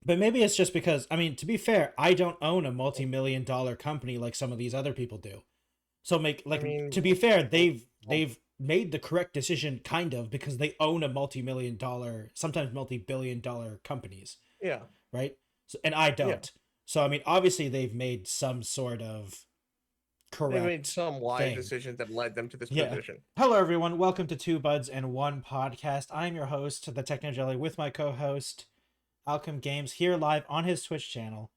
But maybe it's just because, I mean, to be fair, I don't own a multi-million-dollar company like some of these other people do. So I mean, to be fair, well, they've made the correct decision kind of because they own a multi-million-dollar, sometimes multi-billion-dollar companies, yeah, right? So, and I yeah. don't. So I mean, obviously they've made some sort of They made correct some wise thing. decisions that led them to this Yeah. position. Hello everyone. Welcome to Two Buds and One Podcast. I'm your host, the Techno Jelly, with my co-host Alchem Games here live on his Twitch channel.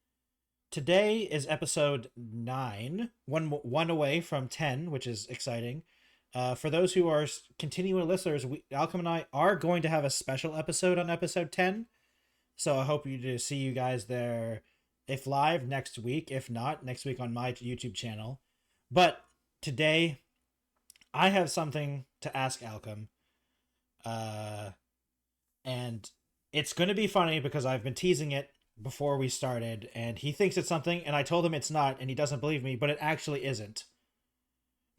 Today is episode 9, one away from 10, which is exciting. For those who are continuing listeners, Alchem and I are going to have a special episode on episode 10. So I hope to see you guys there, if live next week, if not next week on my YouTube channel. But today, I have something to ask Alchem, and it's going to be funny because I've been teasing it before we started, and he thinks it's something, and I told him it's not, and he doesn't believe me, but it actually isn't.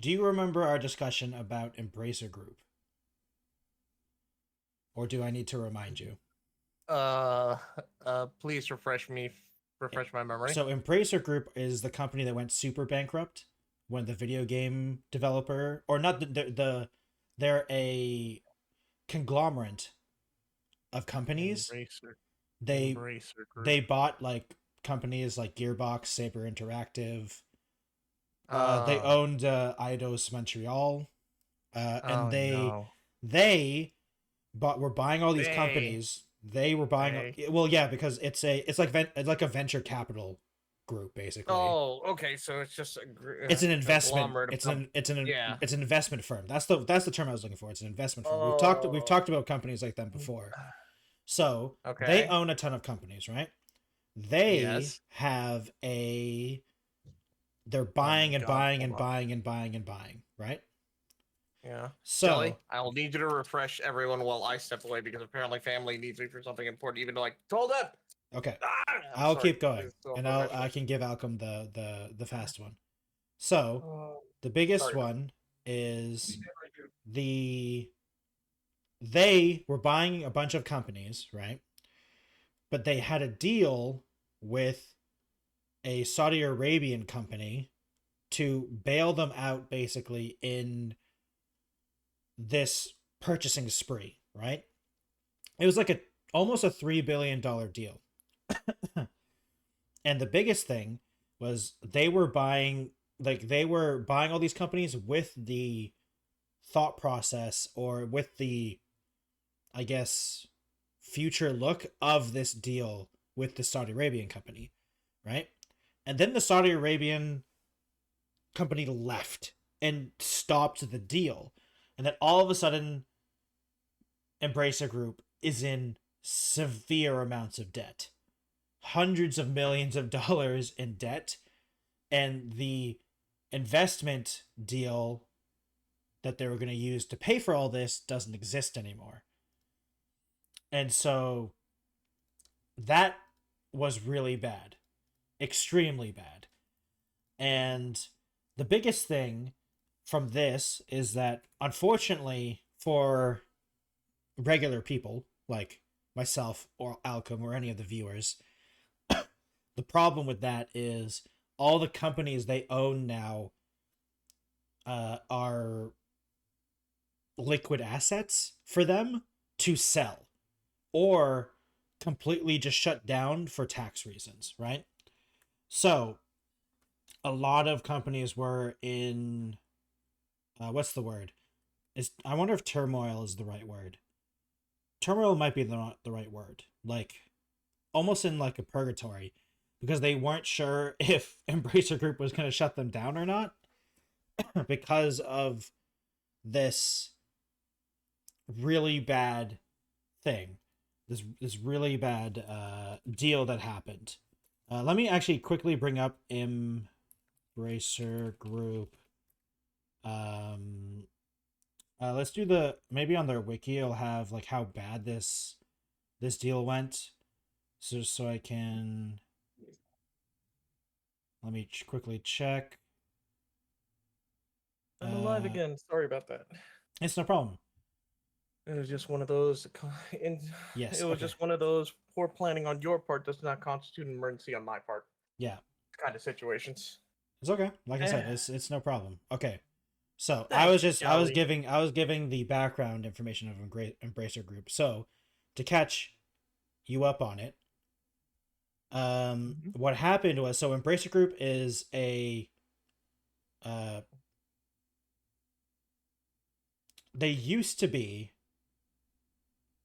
Do you remember our discussion about Embracer Group? Or do I need to remind you? Please refresh my memory. So Embracer Group is the company that went super bankrupt when the video game developer, or not they're a conglomerate of companies. They Embracer Group. they bought like companies like Gearbox, Saber Interactive. They Uh, owned Eidos Montreal, and oh no. they were buying all these They, companies. They were buying, they. well, yeah, because it's like a venture capital group basically. Oh, okay. So it's just It's an investment. conglomerate of yeah. It's an investment firm. That's the term I was looking for. It's an investment firm. We've Oh, talked about companies like them before. So they okay. own a ton of companies, right? They Yes. have a they're Oh my buying and God. buying Hold and on. buying and buying and buying, right? Yeah. Jelly, So I'll need you to refresh everyone while I step away because apparently family needs me for something important, even though like hold up. okay, I'm I'll sorry. keep going, This is so and I unprofessional. can give Alchem the fast one. So the biggest Sorry. one is the they were buying a bunch of companies, right? But they had a deal with a Saudi Arabian company to bail them out basically in this purchasing spree, right? It was like a almost a $3 billion deal. And the biggest thing was they were buying all these companies with the thought process, or with the, I guess, future look of this deal with the Saudi Arabian company, right? And then the Saudi Arabian company left and stopped the deal. And then all of a sudden, Embracer Group is in severe amounts of debt. Hundreds of millions of dollars in debt. And the investment deal that they were going to use to pay for all this doesn't exist anymore. And so that was really bad. Extremely bad. And the biggest thing from this is that, unfortunately, for regular people like myself or Alchem or any of the viewers, the problem with that is all the companies they own now are liquid assets for them to sell, or completely just shut down for tax reasons, right? So a lot of companies were in what's the word? Is I wonder if turmoil is the right word. Turmoil might be the right word. Like almost in like a purgatory, because they weren't sure if Embracer Group was going to shut them down or not because of this really bad thing. This really bad deal that happened. Let me actually quickly bring up Embracer Group. Let's do maybe on their wiki it'll have like how bad this deal went. So I can let me quickly check. I'm alive again. Sorry about that. It's no problem. It was just one of those, and Yes. it was Okay. just one of those poor planning on your part does not constitute an emergency on my part Yeah. kind of situations. It's okay. Like I said, it's no problem. Okay. So Thanks, I was Jolly. giving the background information of Embracer Group. So to catch you up on it, what happened was, so Embracer Group is they used to be,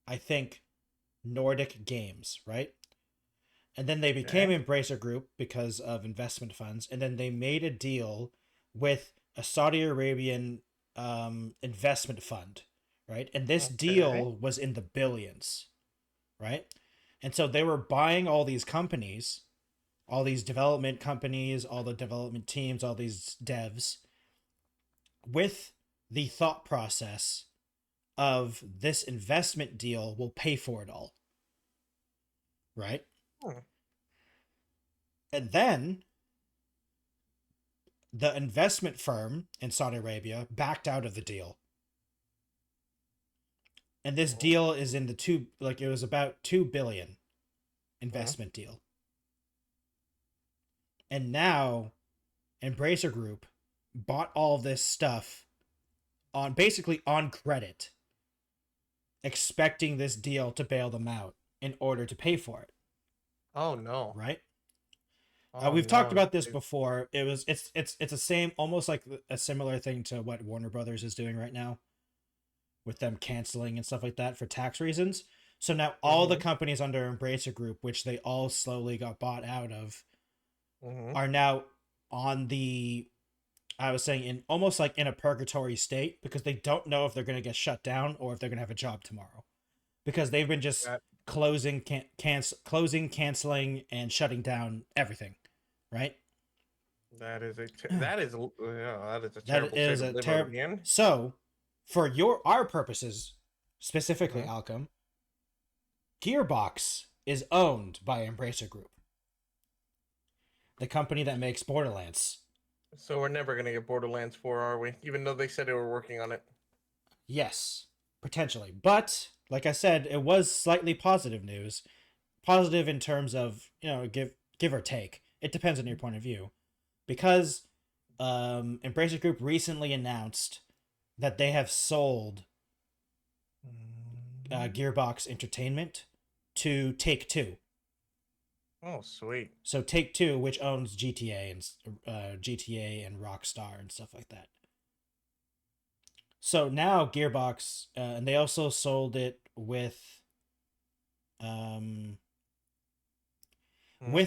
I think, Nordic Games, right? And then they became Embracer Group because of investment funds, and then they made a deal with a Saudi Arabian investment fund, right? And this deal was in the billions, right? And so they were buying all these companies, all these development companies, all the development teams, all these devs, with the thought process of this investment deal will pay for it all, right? And then the investment firm in Saudi Arabia backed out of the deal. And this deal is in the it was about 2 billion investment deal. And now Embracer Group bought all of this stuff basically on credit, expecting this deal to bail them out in order to pay for it. Oh no! Right? We've talked about this before. It's the same, almost like a similar thing to what Warner Brothers is doing right now, with them canceling and stuff like that for tax reasons. So now all the companies under Embracer Group, which they all slowly got bought out of, are now on the, I was saying, in almost like in a purgatory state, because they don't know if they're going to get shut down or if they're going to have a job tomorrow, because they've been just closing, canceling, and shutting down everything, right? That is a terrible state to live in. So, for our purposes, specifically, Alchem, Gearbox is owned by Embracer Group, the company that makes Borderlands. So we're never gonna get Borderlands 4, are we? Even though they said they were working on it. Yes, potentially, but like I said, it was slightly positive news. Positive in terms of, give or take. It depends on your point of view, because Embracer Group recently announced that they have sold Gearbox Entertainment to Take-Two. Oh, sweet. So Take-Two, which owns GTA and Rockstar and stuff like that. So now Gearbox, and they also sold it with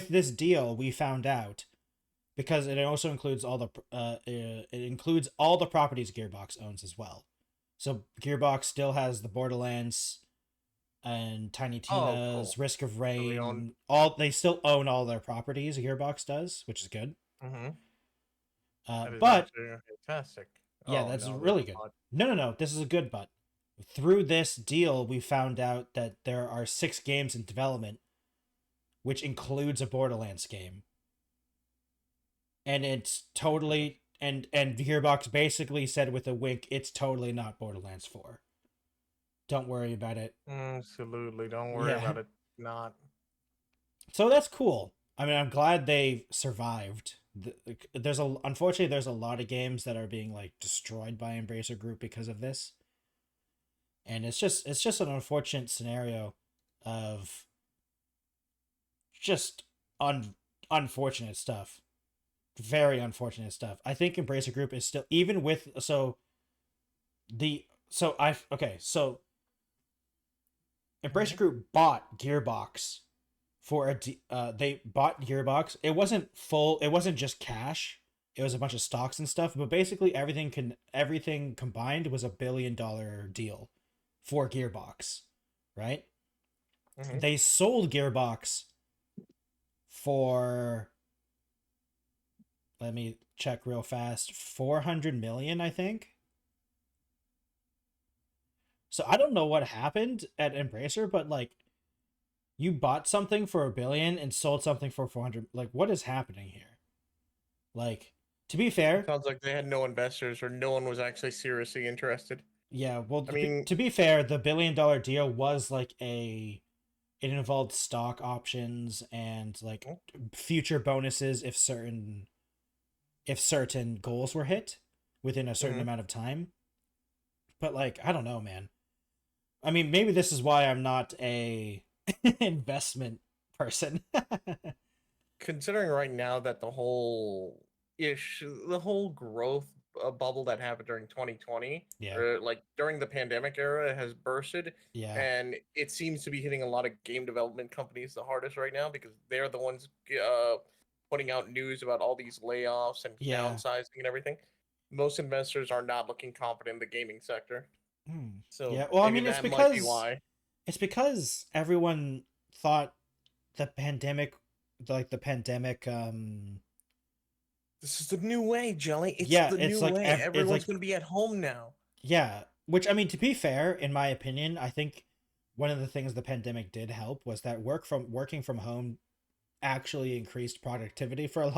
this deal, we found out, because it also includes all the properties Gearbox owns as well. So Gearbox still has the Borderlands and Tiny Tina's, Risk of Rain. They still own all their properties. Gearbox does, which is good. But fantastic. Yeah, that's really good. No. This is a good but. Through this deal, we found out that there are 6 games in development, which includes a Borderlands game. And it's totally, and Gearbox basically said with a wink, it's totally not Borderlands 4. Don't worry about it. Absolutely, don't worry about it. Not. So that's cool. I mean, I'm glad they survived. Unfortunately, there's a lot of games that are being destroyed by Embracer Group because of this. And it's just an unfortunate scenario of just unfortunate stuff. Very unfortunate stuff. I think Embracer Group is still, even with, Embracer Group bought Gearbox they bought Gearbox. It wasn't just cash. It was a bunch of stocks and stuff, but basically everything combined was $1 billion deal for Gearbox, right? They sold Gearbox for, let me check real fast, 400 million, I think. So I don't know what happened at Embracer, but you bought something for $1 billion and sold something for 400. What is happening here? To be fair, Sounds like they had no investors, or no one was actually seriously interested. Yeah, well, I mean, to be fair, the $1 billion deal was like it involved stock options and like future bonuses if certain goals were hit within a certain mhm. amount of time. But like, I don't know, man. I mean, maybe this is why I'm not a investment person. Considering right now that the whole growth bubble that happened during 2020, Yeah. or like during the pandemic era, has bursted, Yeah. and it seems to be hitting a lot of game development companies the hardest right now because they're the ones putting out news about all these layoffs and Yeah. downsizing and everything. Most investors are not looking confident in the gaming sector, Hmm. so Yeah. Well, I maybe mean, that might be why. it's because everyone thought the pandemic, like the pandemic, This is the new way, Jelly. It's yeah, the it's new like way. it's Everyone's like going to be at home now. yeah. Which I mean, to be fair, in my opinion, I think one of the things the pandemic did help was that working from home actually increased productivity for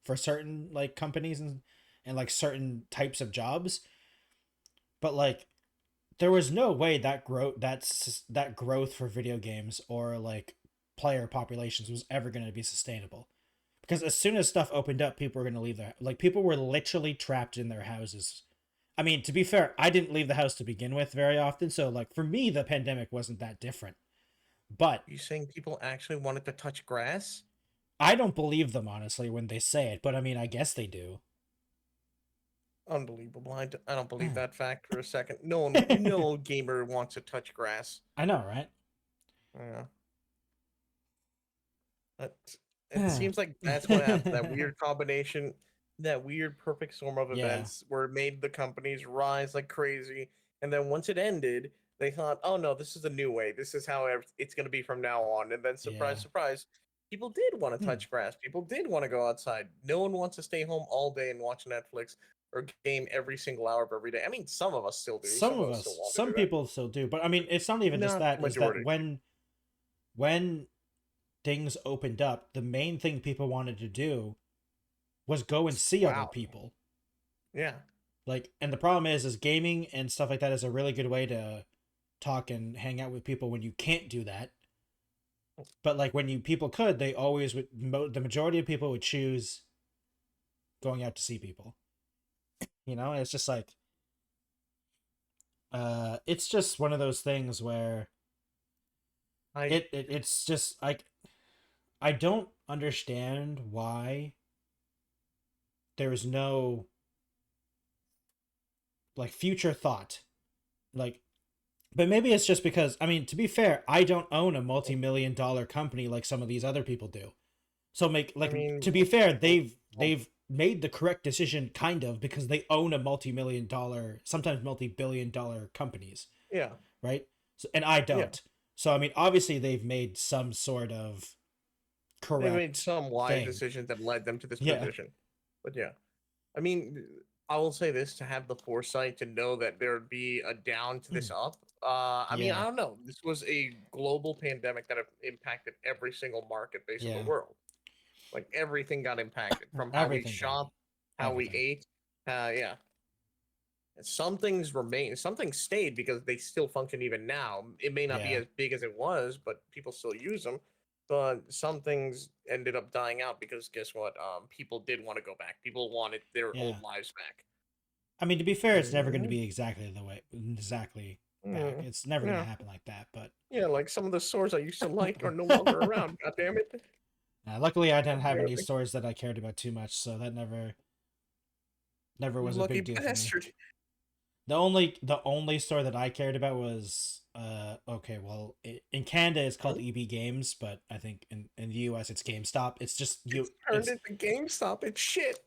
for certain like companies and like certain types of jobs. But like there was no way that growth for video games or like player populations was ever going to be sustainable, because as soon as stuff opened up, people were going to leave their, like, people were literally trapped in their houses. I mean, to be fair, I didn't leave the house to begin with very often, so like for me the pandemic wasn't that different. But You saying people actually wanted to touch grass? I don't believe them honestly when they say it, but I mean, I guess they do. Unbelievable. I don't believe that fact for a second. No gamer wants to touch grass. I know, right? Yeah. But it seems like that's what happened. That weird combination, that weird perfect storm of Yeah. events where it made the companies rise like crazy. And then once it ended, they thought, oh no, this is a new way. This is how it's going to be from now on. And then surprise, Yeah. surprise, people did want to touch grass. People did want to go outside. No one wants to stay home all day and watch Netflix or game every single hour of every day. I mean, some of us still do. Some Some of of us still us, want to some do that. people still do, but I mean, it's not even just Not that. the Is that majority. when things opened up, the main thing people wanted to do was go and see other Wow. people. Yeah. Like, and the problem is gaming and stuff like that is a really good way to talk and hang out with people when you can't do that. But like when people could, they always would. The majority of people would choose going out to see people. You know, and it's just like, it's just one of those things where it's just like, I don't understand why there is no like future thought, like, but maybe it's just because, I mean, to be fair, I don't own a multi-million-dollar company like some of these other people do. So to be fair, they've made the correct decision kind of, because they own a multi-million-dollar, sometimes multi-billion-dollar companies. Yeah. Right? So, and I don't. Yeah. So I mean, obviously they've made some sort of correct. They made some wise thing. decisions that led them to this position. But yeah, I mean, I will say this, to have the foresight to know that there would be a down to this up. I mean, I don't know. This was a global pandemic that impacted every single market base in the world. Like everything got impacted, from how we shop, how we ate. Yeah. Some things remain, some things stayed because they still function even now. It may not be as big as it was, but people still use them. But some things ended up dying out because guess what? People did want to go back. People wanted their old lives back. I mean, to be fair, it's never going to be exactly back. It's never going to happen like that. But yeah, like some of the stores I used to like are no longer around. God damn it! Luckily, I didn't have any stores that I cared about too much, so that never was a big deal for me. The only store that I cared about was okay, well, in Canada it's called EB Games, but I think in the US it's GameStop. It's just it's into GameStop. It's shit.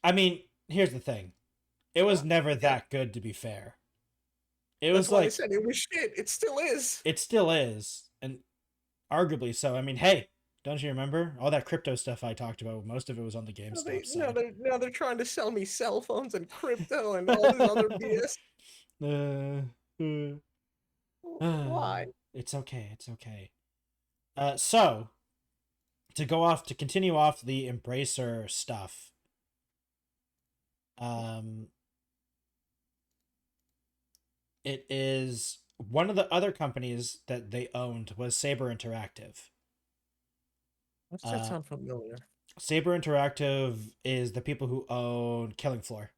I mean, here's the thing. It was never that good, to be fair. That's why I said it was shit. It still is. It still is, and arguably so. I mean, hey, don't you remember all that crypto stuff I talked about? Most of it was on the GameStop side. Now they're trying to sell me cell phones and crypto and all this other BS. Why? It's okay. It's okay. So to continue off the Embracer stuff. It is one of the other companies that they owned was Saber Interactive. Does that sound familiar? Saber Interactive is the people who own Killing Floor.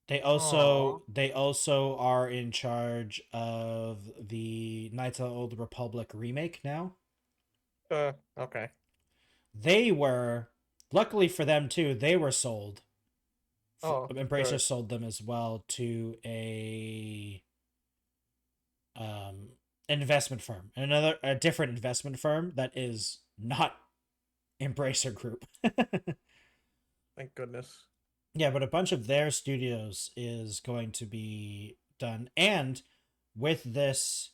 They also are in charge of the Knights of the Old Republic remake now. Okay. They were, luckily for them too, they were sold. Embracer sold them as well to a investment firm, a different investment firm that is not Embracer Group. Thank goodness. Yeah, but a bunch of their studios is going to be done. And with this,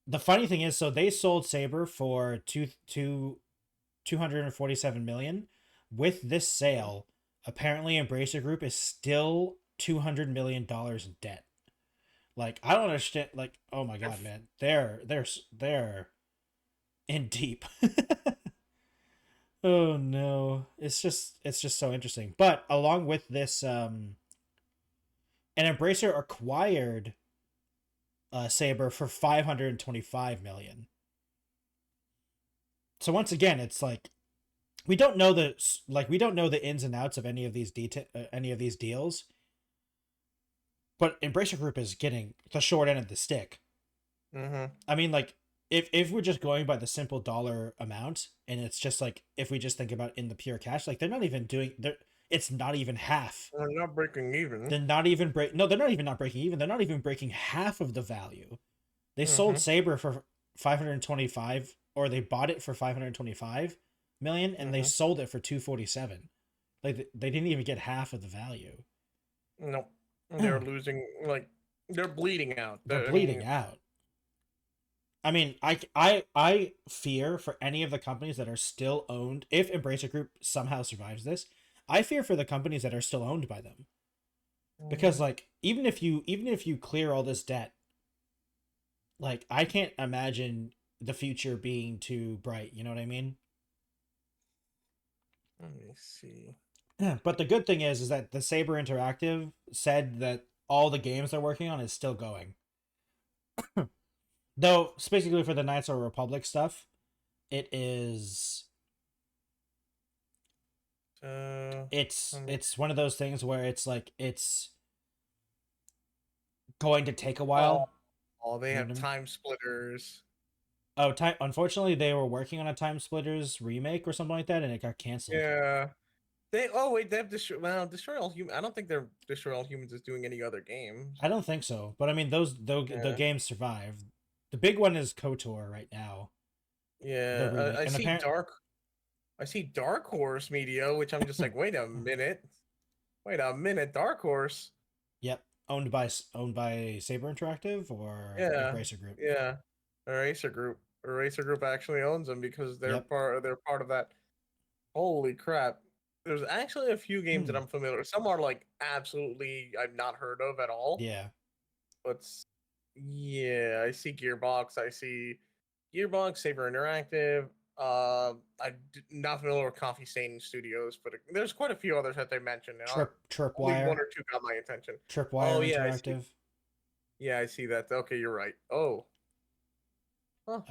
the funny thing is, so they sold Saber for 247 million. With this sale, apparently Embracer Group is still $200 million in debt. Like, I don't understand. Like, oh my god, man, they're in deep. Oh no, it's just so interesting. But along with this, and Embracer acquired Saber for 525 million. So once again, it's like we don't know the ins and outs of any of these deals. But Embracer Group is getting the short end of the stick. Mm-hmm. I mean, like, if we're just going by the simple dollar amount, and it's just like, if we just think about in the pure cash, like, they're not even it's not even half. They're not breaking even. They're not even they're not even not breaking even. They're not even breaking half of the value. They sold Saber for 525, or they bought it for 525 million, and they sold it for 247. Like, they didn't even get half of the value. No. They're losing, like, they're bleeding out. They're bleeding out. I mean, I fear for any of the companies that are still owned, if Embracer Group somehow survives this, I fear for the companies that are still owned by them. Because, like, even if you clear all this debt, like, I can't imagine the future being too bright, you know what I mean? Let me see. But the good thing is that the Saber Interactive said that all the games they're working on is still going. Though, specifically for the Knights of the Republic stuff, it is... it's one of those things where it's like, it's going to take a while. They have Time Splitters. Unfortunately, they were working on a Time Splitters remake or something like that, and it got canceled. Yeah. They have Destroy All Humans. I don't think their Destroy All Humans is doing any other games. I don't think so. But I mean, the games survive. The big one is KOTOR right now. Yeah, I see Dark Horse Media, which I'm just like, wait a minute, Dark Horse. Yep, owned by Saber Interactive or Embracer Group. Yeah, Eraser Group. Eraser Group actually owns them because they're part of that. Holy crap! There's actually a few games that I'm familiar with. Some are like absolutely I've not heard of at all. Yeah. But yeah, I see Gearbox. Saber Interactive. I'm not familiar with Coffee Stain Studios, but there's quite a few others that they mentioned. Tripwire. Only one or two got my attention. Tripwire Interactive. I see that. Okay, you're right. Oh. Huh.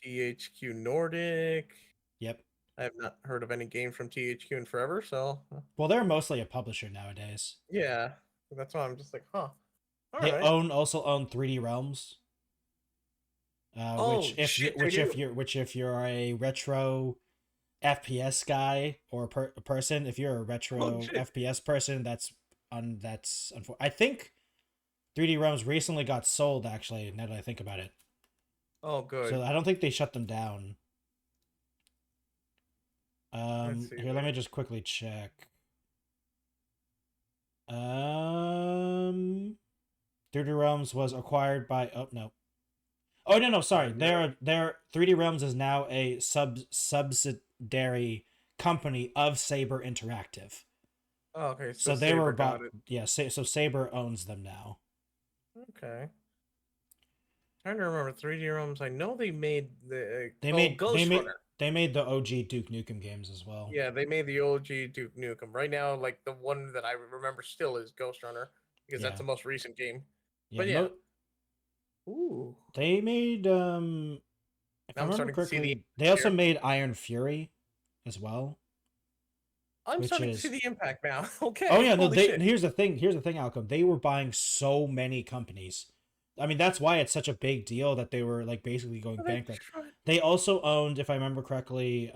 THQ Nordic. Yep. I have not heard of any game from THQ in forever, so... Well, they're mostly a publisher nowadays. Yeah, that's why I'm just like, huh. They also own 3D Realms. Which if you're a retro FPS guy or a person, if you're a retro FPS person, that's unfortunate. I think 3D Realms recently got sold, actually, now that I think about it. Oh, good. So I don't think they shut them down. Here, let me just quickly check. 3D Realms was acquired by... Oh, no, sorry. Their 3D Realms is now a subsidiary company of Saber Interactive. Oh, okay. So they were bought... Yeah, so Saber owns them now. Okay. trying to remember 3D ROMs. I know they made the They Ghost made Runner. they made the OG Duke Nukem games as well. Yeah, they made the OG Duke Nukem. Right now, like the one that I remember still is Ghost Runner because that's the most recent game. But yeah. Ooh. They made if I remember correctly, they also made Iron Fury as well. I'm starting to see the impact now. Okay. Oh yeah, no. Here's the thing, Alchem. They were buying so many companies. I mean, that's why it's such a big deal that they were like basically going bankrupt. They also owned, if I remember correctly,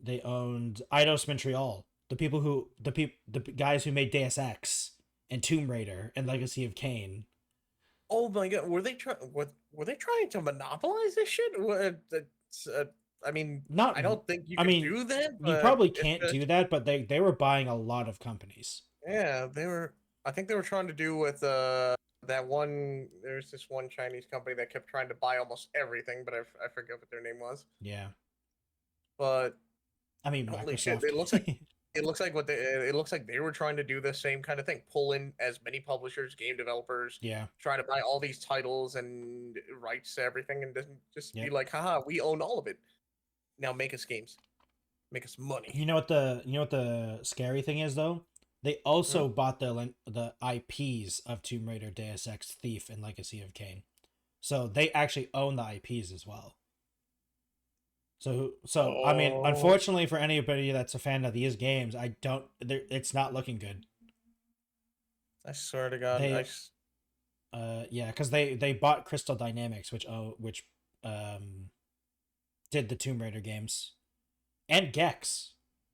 they owned Eidos Montreal, the guys who made Deus Ex and Tomb Raider and Legacy of Kain. Oh my god, were they trying to monopolize this shit? I mean, I don't think you can do that. You probably can't do that, but they were buying a lot of companies. Yeah, they were. I think they were trying to do with that one. There's this one Chinese company that kept trying to buy almost everything, but I forget what their name was. Yeah. But I mean, holy Microsoft. shit! It looks like they were trying to do the same kind of thing, pull in as many publishers, game developers, try to buy all these titles and rights to everything, and just be like, haha, we own all of it. Now make us games, make us money. You know what the scary thing is though? They also bought the IPs of Tomb Raider, Deus Ex, Thief, and Legacy of Kain, so they actually own the IPs as well. So I mean, unfortunately for anybody that's a fan of these games, it's not looking good. I swear to God. Yeah, because they bought Crystal Dynamics, which did the Tomb Raider games, and Gex.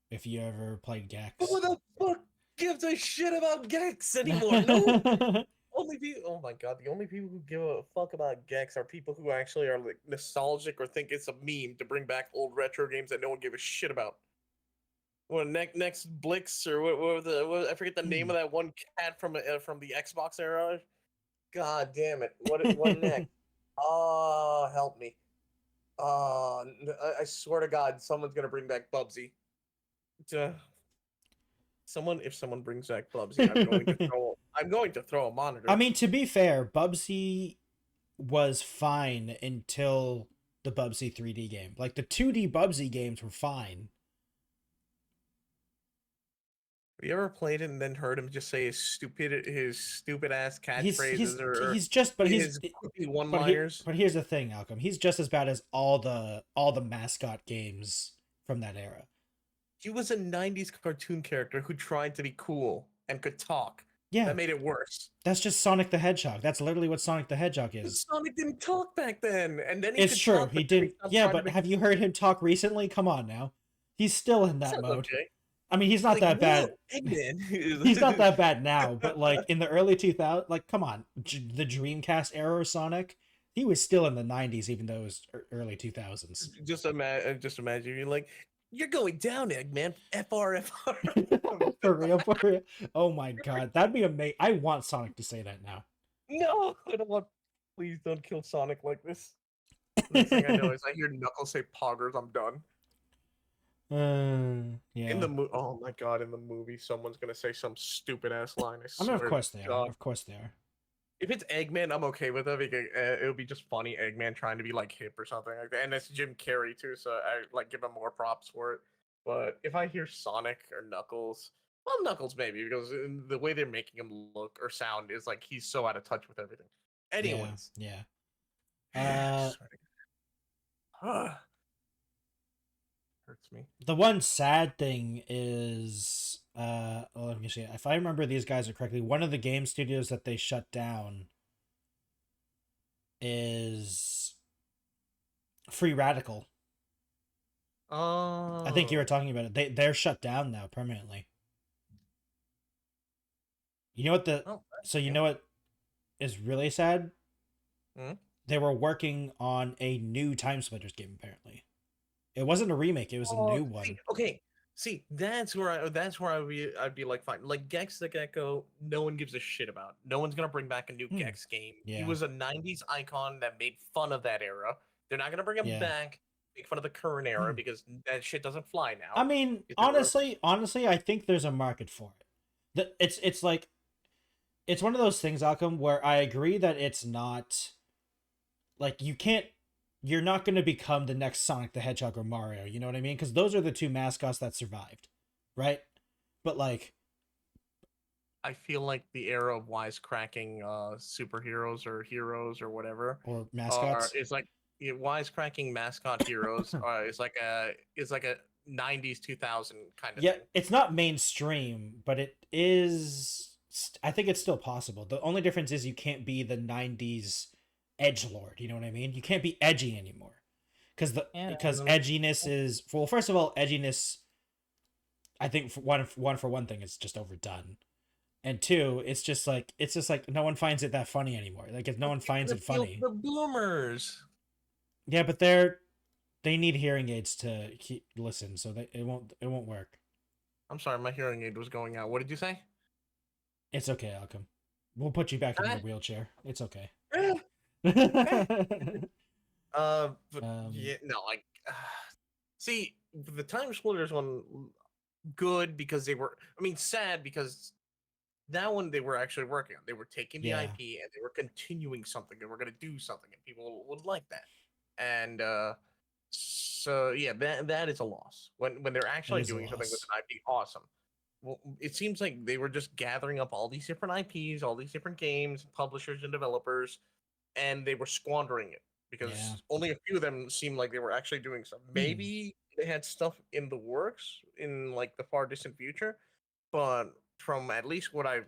If you ever played Gex. Who the fuck gives a shit about Gex anymore? No. Oh my god, the only people who give a fuck about Gex are people who actually are like nostalgic or think it's a meme to bring back old retro games that no one gave a shit about. What next Blix or what I forget the name of that one cat from the Xbox era. God damn it! What next? Oh, help me! I swear to God, someone's gonna bring back Bubsy. If someone brings back Bubsy, I'm going to throw a monitor. I mean, to be fair, Bubsy was fine until the Bubsy 3D game. Like the 2D Bubsy games were fine. Have you ever played it and then heard him just say his stupid ass catchphrases his one-liners? But here's the thing, Alchem. He's just as bad as all the mascot games from that era. He was a 90s cartoon character who tried to be cool and could talk. Yeah. That made it worse. That's just Sonic the Hedgehog. That's literally what Sonic the Hedgehog is. But Sonic didn't talk back then. And then it's true. He did. Yeah, but have you heard him talk recently? Come on now. He's still in that mode. Okay. I mean, he's not that bad. He's not that bad now, but like in the early 2000s, like come on, the Dreamcast era Sonic, he was still in the 90s, even though it was early 2000s. Just imagine you're like, you're going down, Eggman. FR. For real. Oh my god, that'd be amazing. I want Sonic to say that now. No, I don't want. Please don't kill Sonic like this. The next thing I know is I hear Knuckles say "poggers." I'm done. Yeah. In the oh my god, in the movie, someone's gonna say some stupid ass line. I mean, of course they are. Of course they are. If it's Eggman, I'm okay with it because it'll be just funny. Eggman trying to be like hip or something like that, and it's Jim Carrey too, so I like give him more props for it. But if I hear Sonic or Knuckles, well, Knuckles maybe because the way they're making him look or sound is like he's so out of touch with everything. Anyways, yeah. Hurts me. The one sad thing is, let me see. If I remember these guys are correctly, one of the game studios that they shut down is Free Radical. Oh. I think you were talking about it. They're shut down now permanently. You know what you know what is really sad? They were working on a new Time Splitters game apparently. It wasn't a remake, it was a new one. See, that's where I'd be like, fine. Like Gex the Gecko, no one gives a shit about. No one's gonna bring back a new Gex game. Yeah. He was a 90s icon that made fun of that era. They're not gonna bring him back, make fun of the current era because that shit doesn't fly now. I mean, honestly, I think there's a market for it. It's like it's one of those things, Alchem, where I agree that it's not like you're not going to become the next Sonic the Hedgehog or Mario, you know what I mean? Because those are the two mascots that survived, right? But like, I feel like the era of wisecracking superheroes or heroes or whatever or mascots is like wisecracking mascot heroes is like a 90s 2000 kind of yeah, thing. it's not mainstream, but it is. I think it's still possible. The only difference is you can't be the '90s edgelord. You know what I mean? You can't be edgy anymore, because edginess is, well. First of all, edginess. I think for one thing, it's just overdone, and two, it's just like no one finds it that funny anymore. Like if no one finds it funny, The boomers. yeah, but they need hearing aids to listen, so it won't work. I'm sorry, my hearing aid was going out. What did you say? It's okay, Alchem. We'll put you back in your wheelchair. It's okay. But yeah, no, like, see, the Time Splitters one, good because they were. I mean, sad because that one they were actually working on. They were taking the IP and they were continuing something. They were going to do something, and people would like that. And so yeah, that is a loss. When they're actually doing something with an IP, awesome. Well, it seems like they were just gathering up all these different IPs, all these different games, publishers and developers, and they were squandering it because only a few of them seemed like they were actually doing something. Maybe they had stuff in the works in like the far distant future, but from at least what I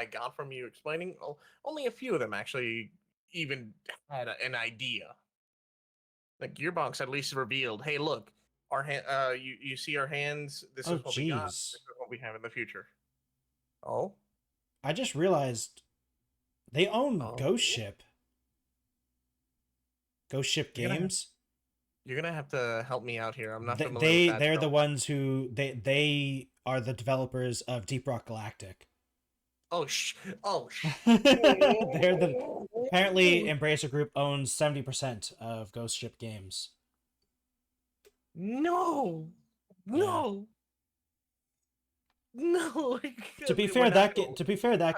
got from you explaining, only a few of them actually even had an idea. Like Gearbox at least revealed, hey, look, our you see our hands. This is what we got. This is what we have in the future. Oh, I just realized they own Ghost Ship. Ghost Ship Games. You're gonna have to help me out here. I'm not familiar with that. They're the ones who they are the developers of Deep Rock Galactic. They're apparently Embracer Group owns 70% of Ghost Ship Games. No. To be fair, that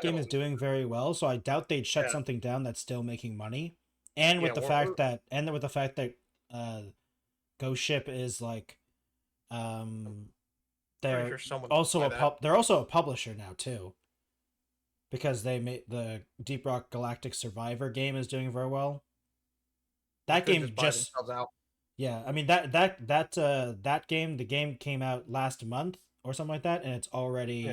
game is doing very well. So I doubt they'd shut something down that's still making money. And with the fact that Ghost Ship is like, they're also a publisher now too. Because they made the Deep Rock Galactic Survivor game is doing very well. That game just yeah, I mean that game, the game came out last month or something like that, and it's already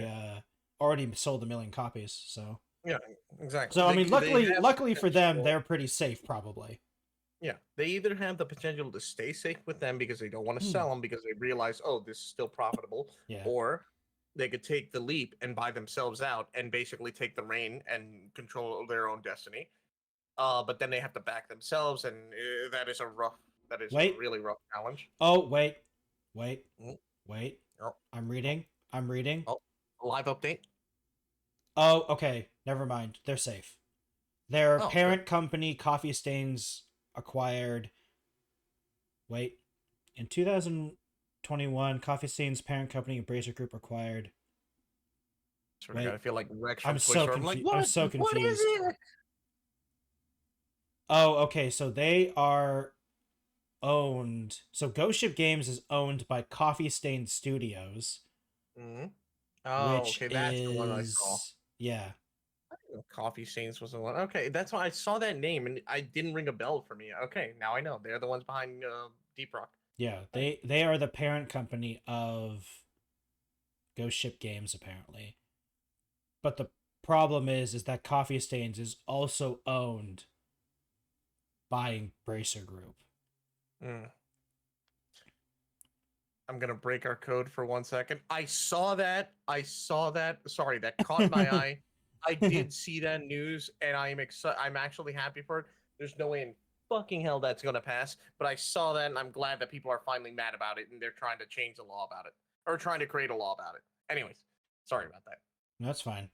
sold 1 million copies. So yeah, exactly. So I mean, luckily for them, they're pretty safe probably. Yeah, they either have the potential to stay safe with them because they don't want to sell them because they realize, oh, this is still profitable, or they could take the leap and buy themselves out and basically take the reign and control their own destiny. But then they have to back themselves, and that is a really rough challenge. Oh, wait. Oh, I'm reading. Oh, live update. Oh, okay. Never mind. They're safe. Their parent company, Coffee Stains, acquired. Wait. In 2021, Coffee Stains' parent company, Embracer Group, acquired. I feel like Rex. I'm so confused. What is it? Oh, okay. So they are owned. So Ghost Ship Games is owned by Coffee Stain Studios. Mm-hmm. Oh, okay. That's the one I saw. Yeah. Coffee Stains was the one. Okay, that's why I saw that name and I didn't ring a bell for me. Okay, now I know they're the ones behind Deep Rock. Yeah, they are the parent company of Ghost Ship Games apparently. But the problem is that Coffee Stains is also owned by Embracer Group. I'm gonna break our code for 1 second. I saw that. Sorry, that caught my eye. I did see that news, and I'm excited. I'm actually happy for it. There's no way in fucking hell that's gonna pass. But I saw that, and I'm glad that people are finally mad about it, and they're trying to change the law about it, or trying to create a law about it. Anyways, sorry about that. No, that's fine.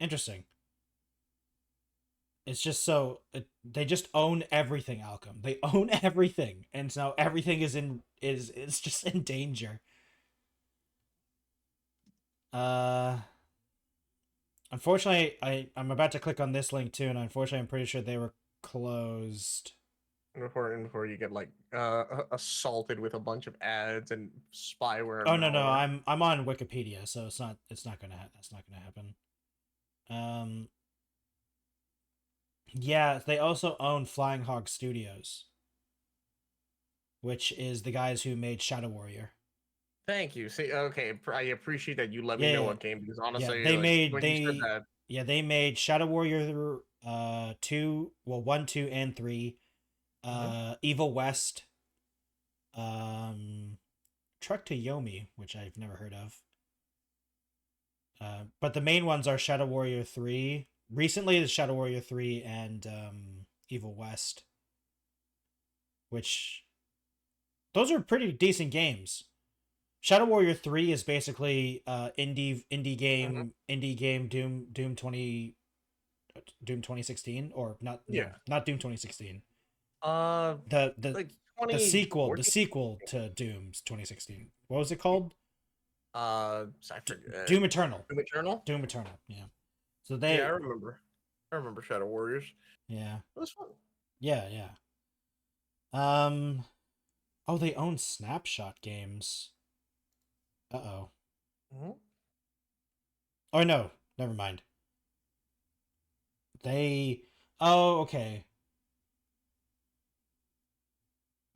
Interesting. It's just they just own everything, Alchem. They own everything, and so everything is just in danger. Unfortunately, I'm about to click on this link too, and unfortunately, I'm pretty sure they were closed. Before you get like assaulted with a bunch of ads and spyware. Oh And no, malware. I'm on Wikipedia, so it's not gonna that's not gonna happen. Yeah, they also own Flying Hog Studios, which is the guys who made Shadow Warrior. Thank you. See, okay, I appreciate that you let me know Yeah, what game, because yeah, honestly, they like made when you said that, they made Shadow Warrior 2, well 1, 2 and 3, mhm. Evil West, Truck to Yomi, which I've never heard of. But the main ones are Shadow Warrior 3. Recently is Shadow Warrior 3 and Evil West, which those are pretty decent games. Shadow Warrior 3 is basically indie Mhm. game Doom 2016, or not, Yeah, not Doom 2016. uh, The like the 2014. sequel to Doom's 2016. What was it called? I forget. Doom Eternal. Doom Eternal. Doom Eternal. Yeah. So Yeah, I they remember. I remember Shadow Warriors. yeah. It was fun. Yeah, yeah. Um oh, they own Snapshot Games. Uh-oh. Mm-hmm. Oh no, never mind. They Oh, okay.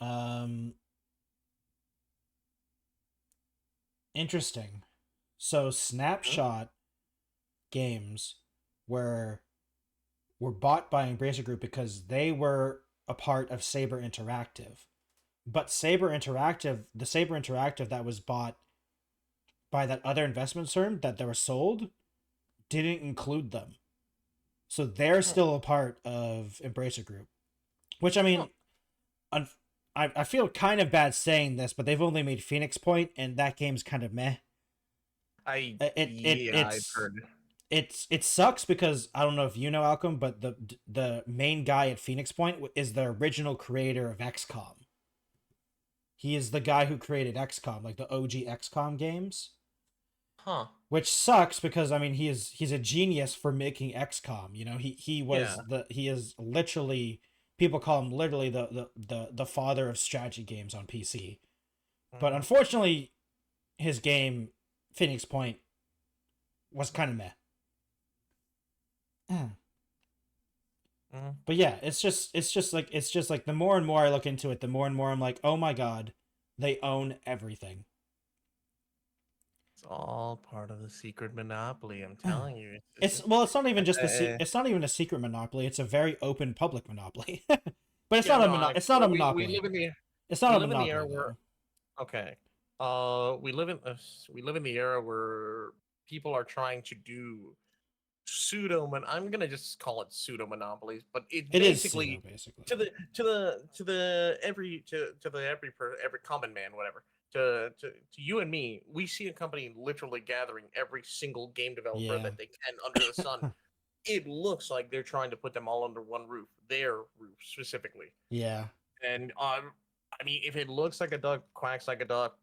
Um Interesting. So Snapshot Games were bought by Embracer Group because they were a part of Saber Interactive. But the Saber Interactive that was bought by that other investment firm that they were sold, didn't include them. So they're Hmm. still a part of Embracer Group. Which, I Hmm. mean, I feel kind of bad saying this, but they've only made Phoenix Point, and that game's kind of meh. Yeah, I've heard. It sucks because I don't know if you know Alchem, but the main guy at Phoenix Point is the original creator of XCOM. He is the guy who created XCOM, like the OG XCOM games. Huh. Which sucks because I mean he's a genius for making XCOM. You know, Yeah. he is literally, people call him literally the father of strategy games on PC. But Mm-hmm. unfortunately, his game Phoenix Point was kind of meh. Mm-hmm. But yeah, it's just like the more and more I look into it, the more and more I'm like, oh my god, they own everything. It's all part of the secret monopoly. I'm telling you. It's not even just Uh, it's not even a secret monopoly. It's a very open public monopoly. But it's yeah, not a no, it's not a we monopoly. live in the It's we not a live in the era monopoly where, though. okay, we live in the era where people are trying to do I'm gonna just call it pseudo monopolies, but it's It is pseudo basically basically. to the every common man, whatever. To you and me, we see a company literally gathering every single game developer Yeah. that they can under the sun. It looks like they're trying to put them all under one roof, their roof specifically. Yeah. And I mean, if it looks like a duck, quacks like a duck,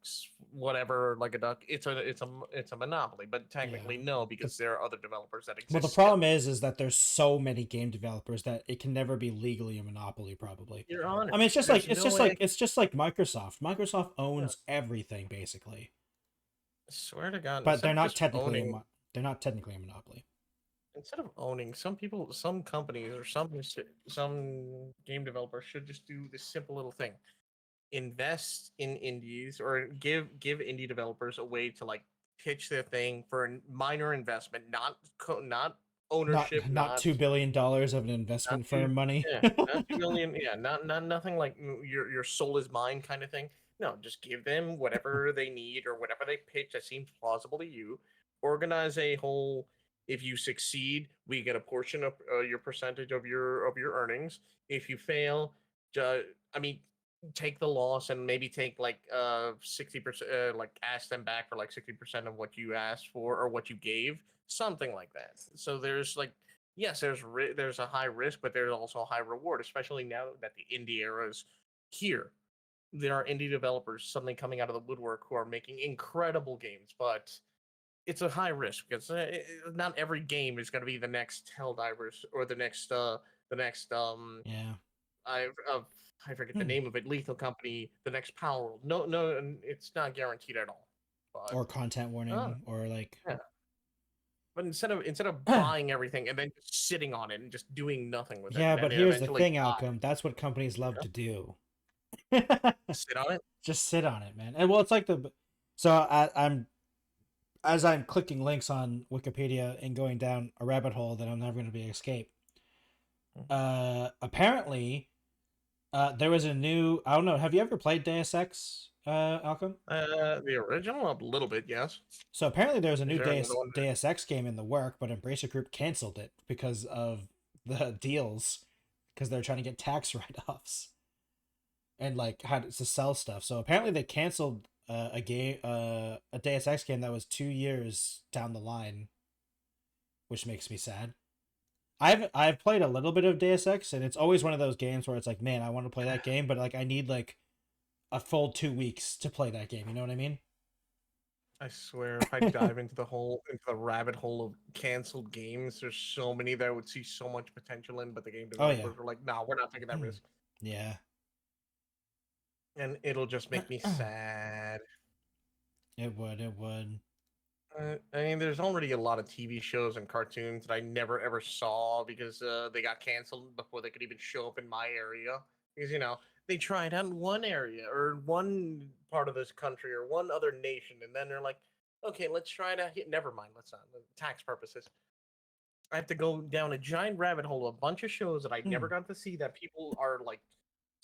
whatever like a duck, it's a monopoly. But Yeah. technically, no, because there are other developers that Well, the exist problem still. is that there's so many game developers that it can never be legally a monopoly. Probably. Your Honor, I mean, there's no way. it's just like Microsoft. Microsoft Yeah, owns everything basically, I swear to God, but they're not technically a monopoly. instead of owning, some companies or some game developers should just do this simple little thing: invest in indies, or give indie developers a way to like pitch their thing for a minor investment, not ownership, Not $2 billion of an not investment two firm money. yeah, not 2 million, yeah, not nothing like your soul is mine kind of thing. No, just give them whatever they need or whatever they pitch that seems plausible to you. Organize a whole, if you succeed, we get a portion of your percentage of your earnings. If you fail, I mean, take the loss and maybe take like 60%, like ask them back for like 60% of what you asked for or what you gave, something like that. So there's like, yes, there's a high risk, but there's also a high reward, especially now that the indie era is here. There are indie developers suddenly coming out of the woodwork who are making incredible games, but it's a high risk because not every game is going to be the next Helldivers or the next Yeah. I forget the name of it, Lethal Company, the next Power World. No, it's not guaranteed at all. But, or content warning, or like. Yeah. But instead of buying everything and then just sitting on it and just doing nothing with it. Yeah, but here's the thing, Alchem. That's what companies love to do. Sit on it? Just sit on it, man. And well, it's like I'm as I'm clicking links on Wikipedia and going down a rabbit hole that I'm never going to be able to escape. Apparently, there was a new. I don't know. Have you ever played Deus Ex, Alchem? The original, a little bit, yes. So apparently, there was a new Deus Ex game in the work, but Embracer Group canceled it because of the deals, because they're trying to get tax write-offs and like how to sell stuff. So apparently, they canceled a game, a Deus Ex game that was 2 years down the line, which makes me sad. I've played a little bit of Deus Ex, and it's always one of those games where it's like, man, I want to play that game, but like I need like a full 2 weeks to play that game. You know what I mean? I swear, if I dive into the rabbit hole of canceled games, there's so many that I would see so much potential in, but the game developers were like, "No, we're not taking that risk." Yeah. And it'll just make me sad. It would. I mean, there's already a lot of TV shows and cartoons that I never ever saw because they got canceled before they could even show up in my area. Because, they tried out in one area or one part of this country or one other nation, and then they're like, okay, let's try it out here. Never mind, let's not. Tax purposes. I have to go down a giant rabbit hole of a bunch of shows that I never got to see that people are like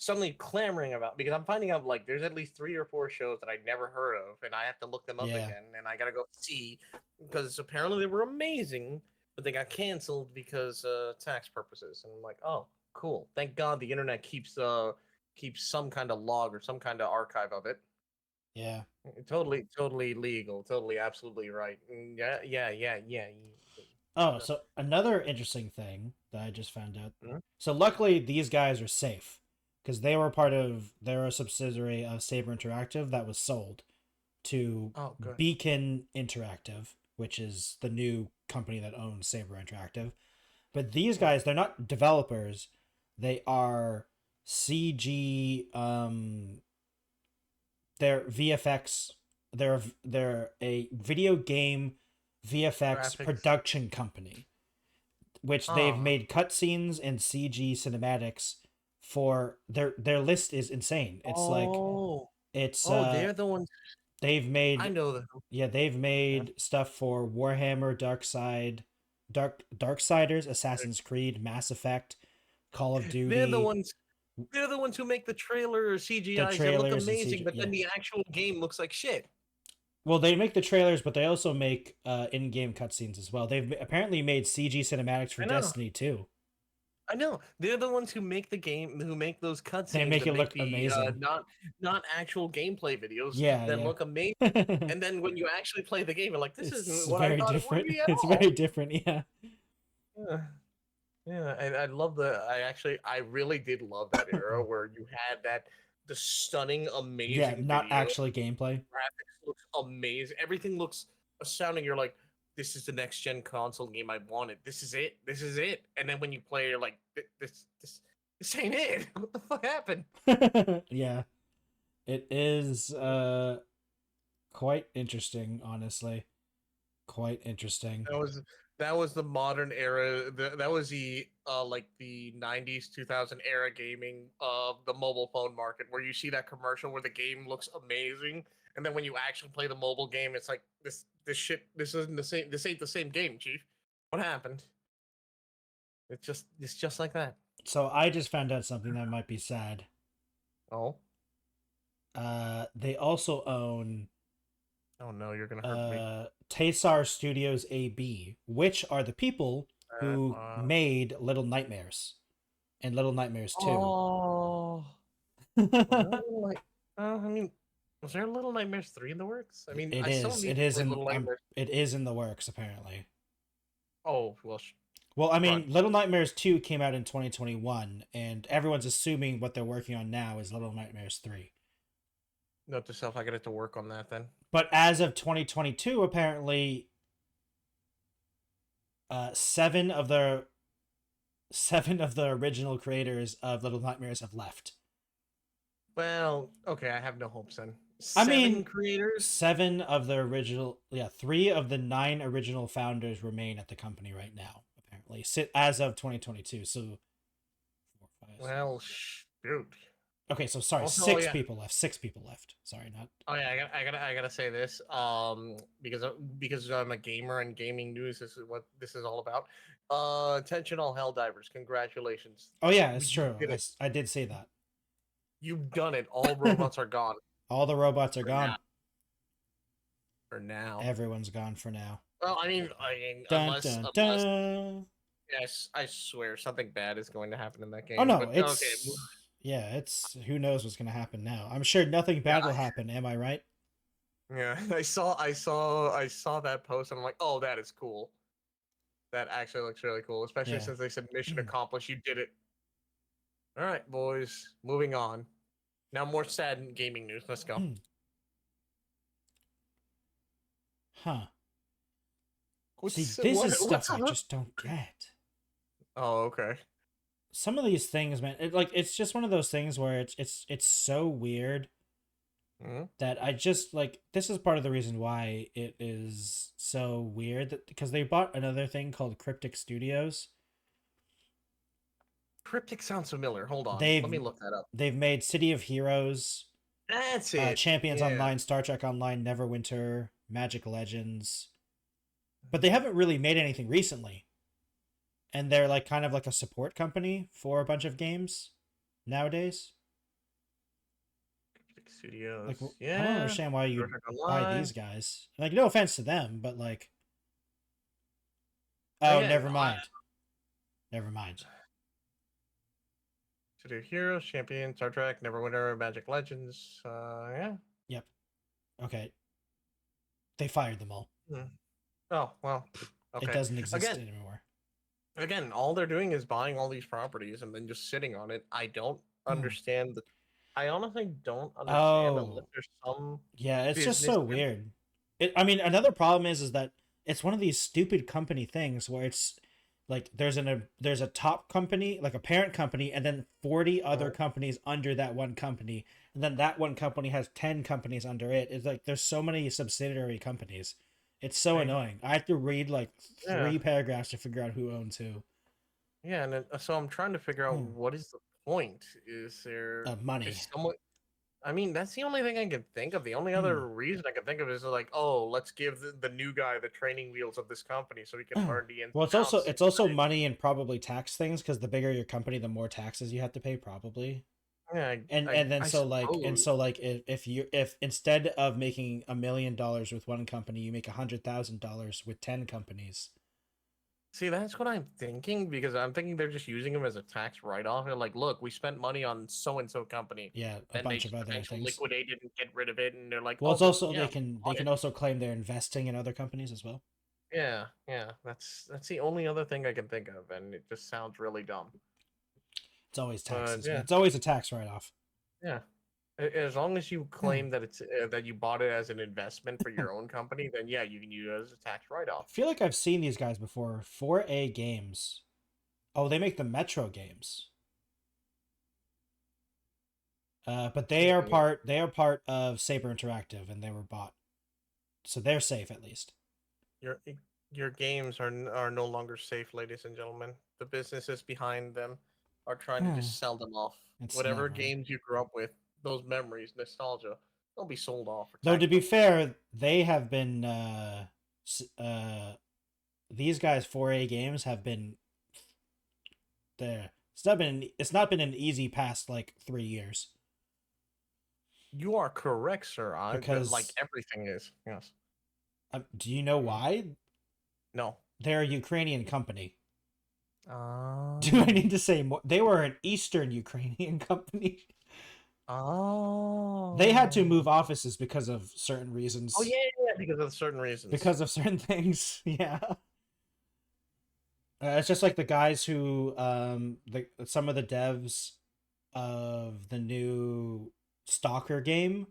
suddenly clamoring about, because I'm finding out like there's at least 3 or 4 shows that I never heard of, and I have to look them up again, and I gotta go see because apparently they were amazing, but they got canceled because tax purposes. And I'm like, oh, cool. Thank God the internet keeps some kind of log or some kind of archive of it. Yeah. Totally legal. Totally, absolutely right. Yeah. Oh, so another interesting thing that I just found out. Mm-hmm. So luckily these guys are safe, because they're a subsidiary of Saber Interactive that was sold to Beacon Interactive, which is the new company that owns Saber Interactive. But these guys, they're not developers. They are CG, they're VFX. They're a video game VFX production company, which they've made cutscenes and CG cinematics for. Their list is insane. It's they're the ones they've made. I know them. Yeah, they've made stuff for Warhammer, Darksiders, Assassin's Creed, Mass Effect, Call of Duty. They're the ones who make the trailer CGI that look amazing, but then the actual game looks like shit. Well, they make the trailers, but they also make in-game cutscenes as well. They've apparently made CG cinematics for Destiny too. I know. They're the ones who make the game, who make those cutscenes. They make it look amazing. Not actual gameplay videos. Yeah, that look amazing. And then when you actually play the game, you're like, this isn't what I thought it would be at all. It's very different, yeah. Yeah, and I really did love that era where you had the stunning, amazing. Yeah, not actually gameplay. Graphics looks amazing. Everything looks astounding. You're like, this is the next gen console game I wanted. This is it. This is it. And then when you play, you're like, this ain't it. What the fuck happened? Yeah, it is quite interesting, honestly. Quite interesting. That was the modern era. That was the the 90s, 2000 era gaming of the mobile phone market, where you see that commercial where the game looks amazing, and then when you actually play the mobile game, it's like this isn't the same. This ain't the same game, Chief. What happened? It's just like that. So I just found out something that might be sad. Oh. They also own. Oh no, you're gonna hurt me. Taysar Studios AB, which are the people who made Little Nightmares and Little Nightmares 2. Oh. I mean, was there a Little Nightmares 3 in the works? I mean, it is in the works apparently. Oh well. Well, I mean, Little Nightmares 2 came out in 2021, and everyone's assuming what they're working on now is Little Nightmares 3. Note to self, I gotta have to work on that then. But as of 2022, apparently, 7 of the original creators of Little Nightmares have left. Well, okay, I have no hopes then. I mean, creators. 7 of the original, 3 of the 9 original founders remain at the company right now. Apparently, as of 2022. So, 4, 5, 6. Well, shoot. Okay, so sorry, Also, 6 people left. 6 people left. Sorry, not. Oh yeah, I gotta say this. Because I'm a gamer and gaming news. This is what this is all about. Attention, all Helldivers! Congratulations. Oh yeah, it's true. Did I did say that. You've done it. All robots are gone. All the robots are gone. For now. Everyone's gone for now. Well, I mean, Dun, unless, yes, I swear something bad is going to happen in that game. Oh no, but, it's okay. Yeah, it's who knows what's gonna happen now. I'm sure nothing bad will happen. Am I right? Yeah, I saw that post and I'm like, oh, that is cool. That actually looks really cool, especially since they said mission accomplished. You did it. All right, boys, moving on. Now more sad gaming news. Let's go. Huh. See, this is stuff I just don't get. Oh, okay. Some of these things, man, it's just one of those things where it's so weird that I just this is part of the reason why it is so weird, that because they bought another thing called Cryptic Studios. Cryptic sounds familiar. Hold on, let me look that up. They've made City of Heroes. That's it. Champions Online, Star Trek Online, Neverwinter, Magic Legends. But they haven't really made anything recently. And they're kind of like a support company for a bunch of games nowadays. Cryptic Studios. I don't understand why you buy these guys. No offense to them, but oh, never mind. Never mind. City of Heroes, Champion, Star Trek, Neverwinter, Magic Legends. Yeah. Yep. Okay. They fired them all. Oh, well. Okay. It doesn't exist anymore. Again, all they're doing is buying all these properties and then just sitting on it. I don't understand I honestly don't understand unless there's some. Yeah, it's just so weird. I mean, another problem is that it's one of these stupid company things where it's there's a top company, a parent company, and then 40 other companies under that one company, and then that one company has 10 companies under it. It's there's so many subsidiary companies. It's so annoying. I have to read 3 paragraphs to figure out who owns who. Yeah, and so I'm trying to figure out what is the point. Is there money? I mean, that's the only thing I can think of. The only other reason I can think of is let's give the new guy the training wheels of this company so he can learn the ins. Well, it's also money and probably tax things, because the bigger your company, the more taxes you have to pay, probably. Yeah, if instead of making $1 million with one company, you make $100,000 with 10 companies. See, that's what I'm thinking, because I'm thinking they're just using them as a tax write-off. They're like, look, we spent money on so-and-so company. Yeah, a bunch of other things. Liquidate it and get rid of it, and they're like, well, it's also they can also claim they're investing in other companies as well. Yeah, that's the only other thing I can think of, and it just sounds really dumb. It's always taxes. It's always a tax write-off. Yeah, as long as you claim that it's that you bought it as an investment for your own company, then yeah, you can use it as a tax write-off. I feel like I've seen these guys before. 4A Games. Oh, they make the Metro games. But they are part of Saber Interactive, and they were bought, so they're safe at least. Your games are no longer safe, ladies and gentlemen. The businesses behind them are trying to just sell them off. Whatever games you grew up with, those memories, nostalgia, they'll be sold off. Though to be fair, they have been these guys 4A Games have been there. It's not been an easy past 3 years. You are correct, sir. Because everything is. Yes. Do you know why? No. They're a Ukrainian company. Do I need to say more? They were an Eastern Ukrainian company. Oh. They had to move offices because of certain reasons. Oh, yeah, because of certain reasons. Because of certain things, yeah. It's just like the guys who, some of the devs of the new Stalker game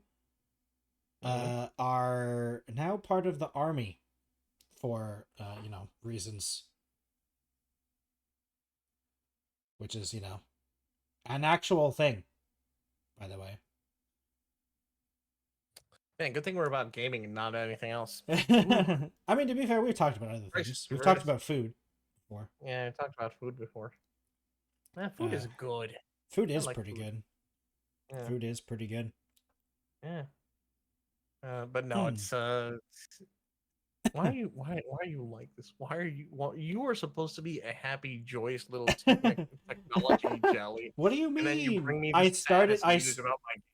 are now part of the army for, reasons which is, an actual thing, by the way. Man, good thing we're about gaming and not anything else. I mean, to be fair, we've talked about other things. We've talked about food before. Yeah, we talked about food before. Food is good. Food is pretty good. Yeah. Food is pretty good. Yeah. But no, it's why are you like this? Why are you are supposed to be a happy, joyous little technology jelly. What do you mean? And then you bring me about my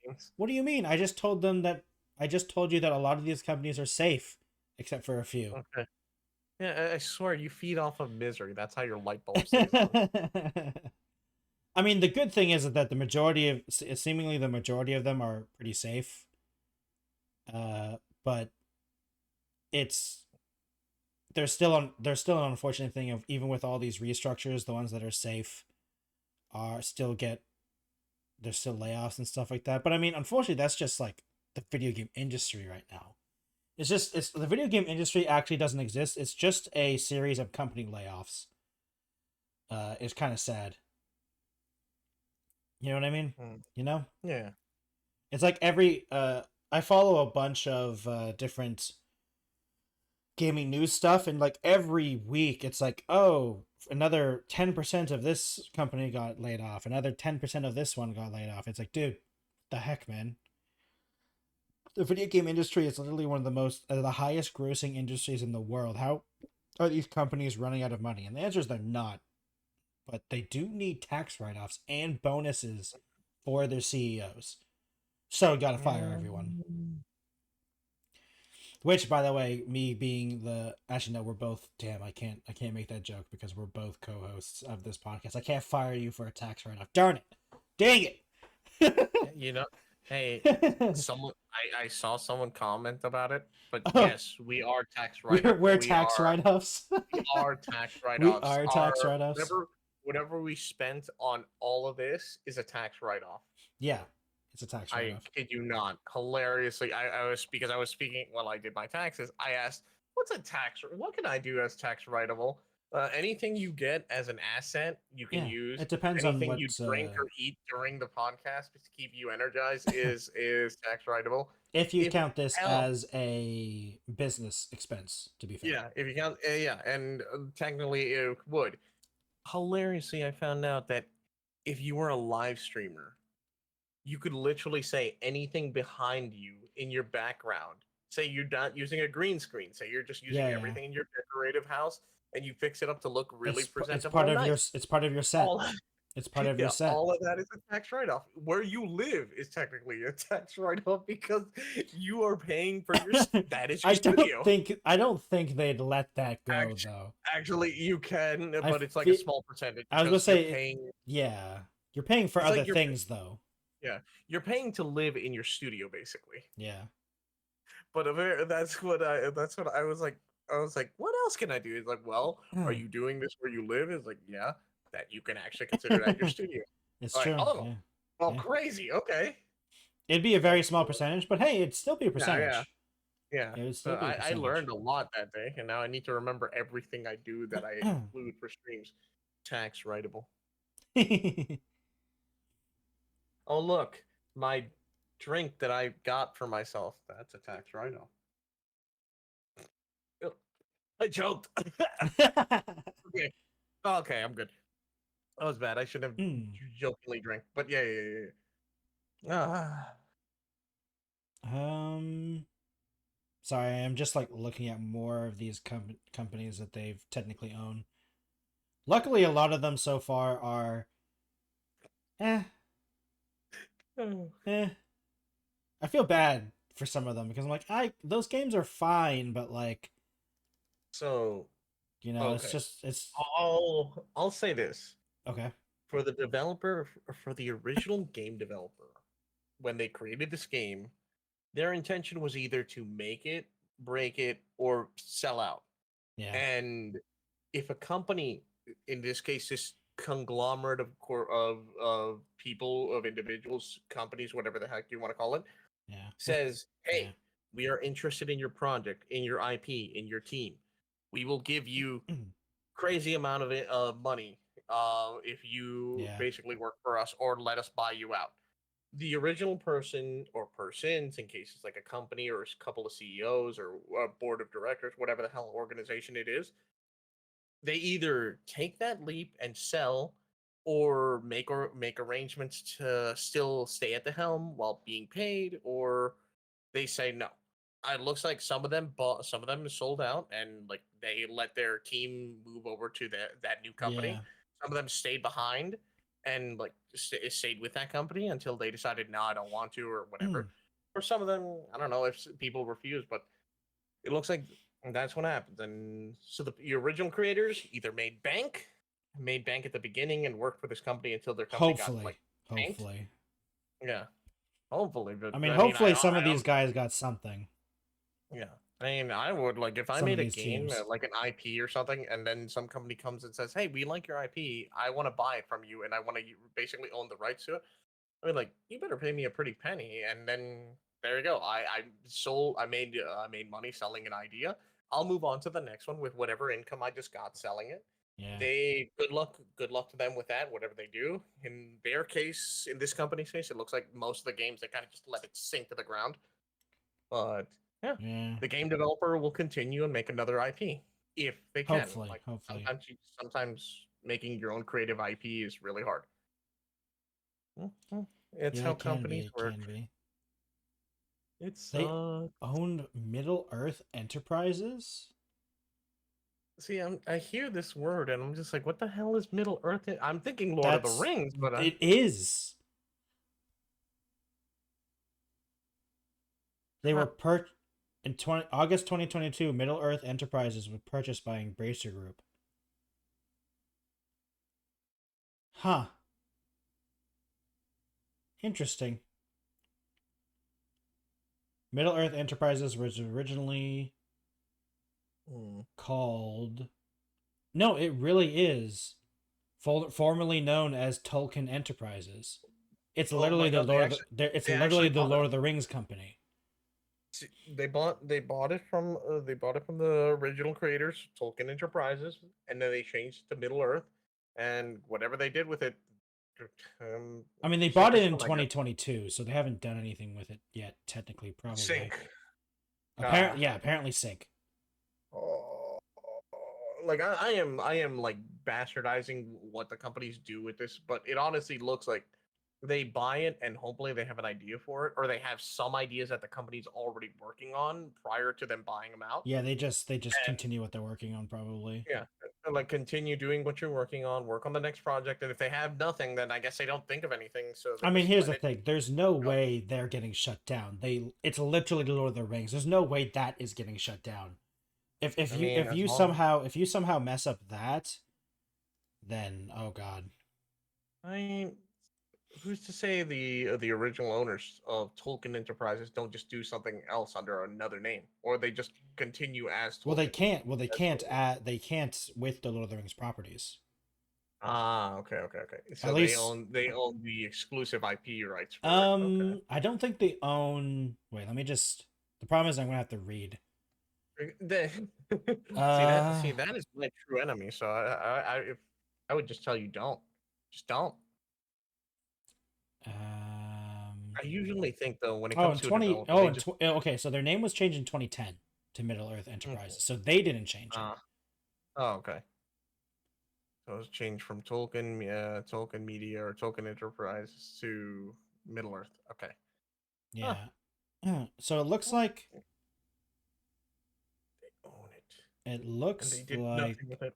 games. What do you mean? I just told you that a lot of these companies are safe, except for a few. Okay. Yeah, I swear you feed off of misery. That's how your light bulb stays on. I mean, the good thing is that seemingly the majority of them are pretty safe. But there's still an unfortunate thing of, even with all these restructures, the ones that are safe there's still layoffs and stuff like that. But I mean, unfortunately, that's just like the video game industry right now. It's the video game industry actually doesn't exist. It's just a series of company layoffs. It's kind of sad. You know what I mean? Yeah. It's like I follow a bunch of different gaming news stuff, and like every week it's like, oh, another 10% of this company got laid off, another 10% of this one got laid off. It's like, dude, the heck, man. The video game industry is literally one of the highest grossing industries in the world. How are these companies running out of money? And the answer is they're not. But they do need tax write-offs and bonuses for their CEOs. So gotta fire everyone. Which, by the way, me being actually no, we're both. Damn, I can't make that joke because we're both co-hosts of this podcast. I can't fire you for a tax write-off. Darn it! Dang it! Hey, I saw someone comment about it, but yes, we are tax write-offs. We're tax write-offs. We are tax write-offs. We are tax write-offs. Whatever we spent on all of this is a tax write-off. Yeah, it's a tax write-off. I kid you not. Hilariously, I was speaking while I did my taxes. I asked, what can I do as tax writable? Anything you get as an asset, you can use. It depends anything on what you drink or eat during the podcast to keep you energized is tax writable. If you count this as a business expense, to be fair. Yeah, if you count, and technically it would. Hilariously, I found out that if you were a live streamer, you could literally say anything behind you in your background. Say you're not using a green screen. Say you're just using everything in your decorative house, and you fix it up to look really presentable. It's part of your set. It's part of your set. All of that is a tax write-off. Where you live is technically a tax write-off because you are paying for your that is your studio. I don't think they'd let that go though. Actually, you can, but it's like a small percentage. I was gonna say, you're paying for other things though. Yeah, you're paying to live in your studio basically. Yeah. But that's what I was like. I was like, what else can I do? It's like, well, are you doing this where you live? It's like, yeah. That you can actually consider that your studio. It's true. Crazy. Okay. It'd be a very small percentage, but hey, it'd still be a percentage. Yeah. It would still be a percentage. I learned a lot that day, and now I need to remember everything I do that I include for streams. Tax writable. Oh, look, my drink that I got for myself. That's a tax write-off. I choked. Okay, I'm good. That was bad. I should have jokingly drank, but yeah. Sorry, I'm just like looking at more of these companies that they've technically owned. Luckily, a lot of them so far are I feel bad for some of them because I'm like, those games are fine, but like, so it's I'll say this. Okay. For the original game developer, when they created this game, their intention was either to make it, break it, or sell out. Yeah. And if a company, in this case, this conglomerate of people, of individuals, companies, whatever the heck you want to call it, says, hey, we are interested in your project, in your IP, in your team. We will give you crazy amount of money if you basically work for us or let us buy you out. The original person or persons, in case it's like a company or a couple of CEOs or a board of directors, whatever the hell organization it is, they either take that leap and sell or make arrangements to still stay at the helm while being paid, or they say no. It looks like some of them sold out and like they let their team move over to that new company. Yeah. Some of them stayed behind and like stayed with that company until they decided, no, I don't want to, or whatever. Or some of them, I don't know if people refuse, but it looks like that's what happens. And so the original creators either made bank at the beginning and worked for this company until their company got like tanked. Hopefully. Yeah. Hopefully. But, I mean, hopefully some of these guys got something. Yeah. I mean, I would, like, if I made a game, like an IP or something, and then some company comes and says, hey, we like your IP, I want to buy it from you, and I want to basically own the rights to it. I mean, like, you better pay me a pretty penny, and then there you go. I made money selling an idea. I'll move on to the next one with whatever income I just got selling it. Yeah. Good luck to them with that, whatever they do. In their case, in this company's case, it looks like most of the games, they kind of just let it sink to the ground. But yeah. The game developer will continue and make another IP if they can. Hopefully. Sometimes making your own creative IP is really hard. It's how companies work. They owned Middle Earth Enterprises? See, I hear this word and I'm just like, what the hell is Middle Earth? I'm thinking Lord of the Rings, but it is. They were in August 2022. Middle Earth Enterprises was purchased by Embracer Group. Huh. Interesting. Middle Earth Enterprises was originally called... No, it really is. Formerly known as Tolkien Enterprises. It's literally the Lord of the Rings company. They bought it from the original creators, Tolkien Enterprises, and then they changed to Middle Earth, and whatever they did with it. I mean, they bought it in 2022, so they haven't done anything with it yet. Technically, probably. Sync. Apparently sync. Like I am like bastardizing what the companies do with this, but it honestly looks like they buy it and hopefully they have an idea for it, or they have some ideas that the company's already working on prior to them buying them out. Yeah, they just continue what they're working on, probably. Yeah, like continue doing what you're working on, work on the next project, and if they have nothing, then I guess they don't think of anything. So I mean, here's the thing: there's no way they're getting shut down. It's literally the Lord of the Rings. There's no way that is getting shut down. If you somehow mess up that, then oh god. I mean, who's to say the original owners of Tolkien Enterprises don't just do something else under another name, or they just continue as Tolkien? They can't with the Lord of the Rings properties. Okay. So at least they own the exclusive IP rights. I don't think they own. Wait, let me just. The problem is I'm gonna have to read. See that is my true enemy. So I would just tell you don't. I usually think though when it comes to okay, so their name was changed in 2010 to Middle Earth Enterprises, so they didn't change it. Okay. So it was changed from Tolkien Media or Tolkien Enterprises to Middle Earth. Okay. Yeah. So it looks like they own it. It looks and they did like nothing with it.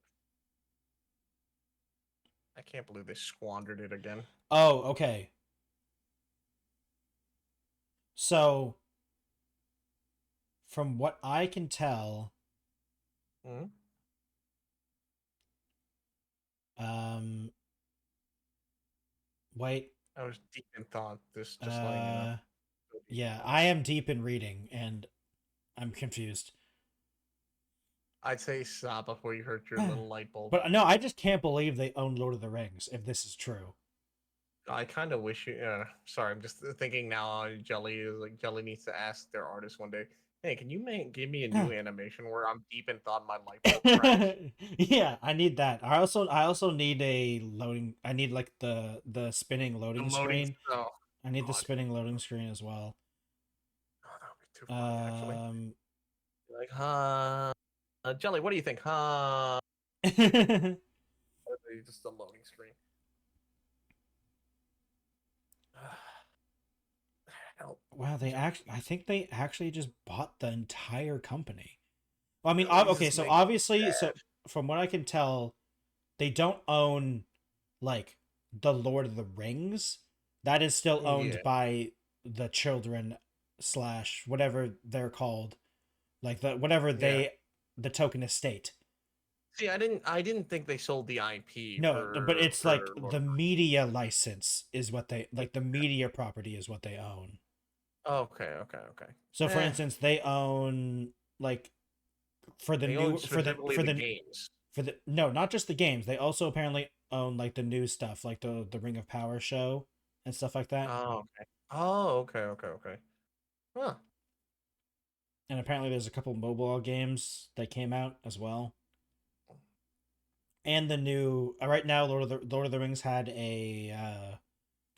I can't believe they squandered it again. Oh, okay. So, from what I can tell, wait. I was deep in thought. Just letting you know. Yeah, I am deep in reading, and I'm confused. I'd say stop before you hurt your little light bulb. But no, I just can't believe they own Lord of the Rings, if this is true. I kind of wish you... sorry, I'm just thinking now Jelly needs to ask their artist one day, Hey, can you give me a new animation where I'm deep in thought, my life will crash? Yeah, I need that. I also need a loading. I need like the spinning loading screen. Oh, I need the God. spinning loading screen as well. Oh, that would be too funny, actually. Like, Jelly, what do you think? Just a loading screen. Help. Wow, I think they actually just bought the entire company. Well, I mean, Really okay, just so make obviously, bad. so from what I can tell, they don't own like the Lord of the Rings. That is still owned Yeah. by the children / whatever they're called, like the token estate. See, I didn't think they sold the IP. No, but it's like Lord the of the Rings. media license is what they like. The media property is what they own. Okay. So, for instance, they own like for the They new own for the games. for the no, not just the games. They also apparently own like the new stuff, like the Ring of Power show and stuff like that. Oh, okay. Huh. And apparently, there's a couple mobile games that came out as well. And the new right now, Lord of the Rings had a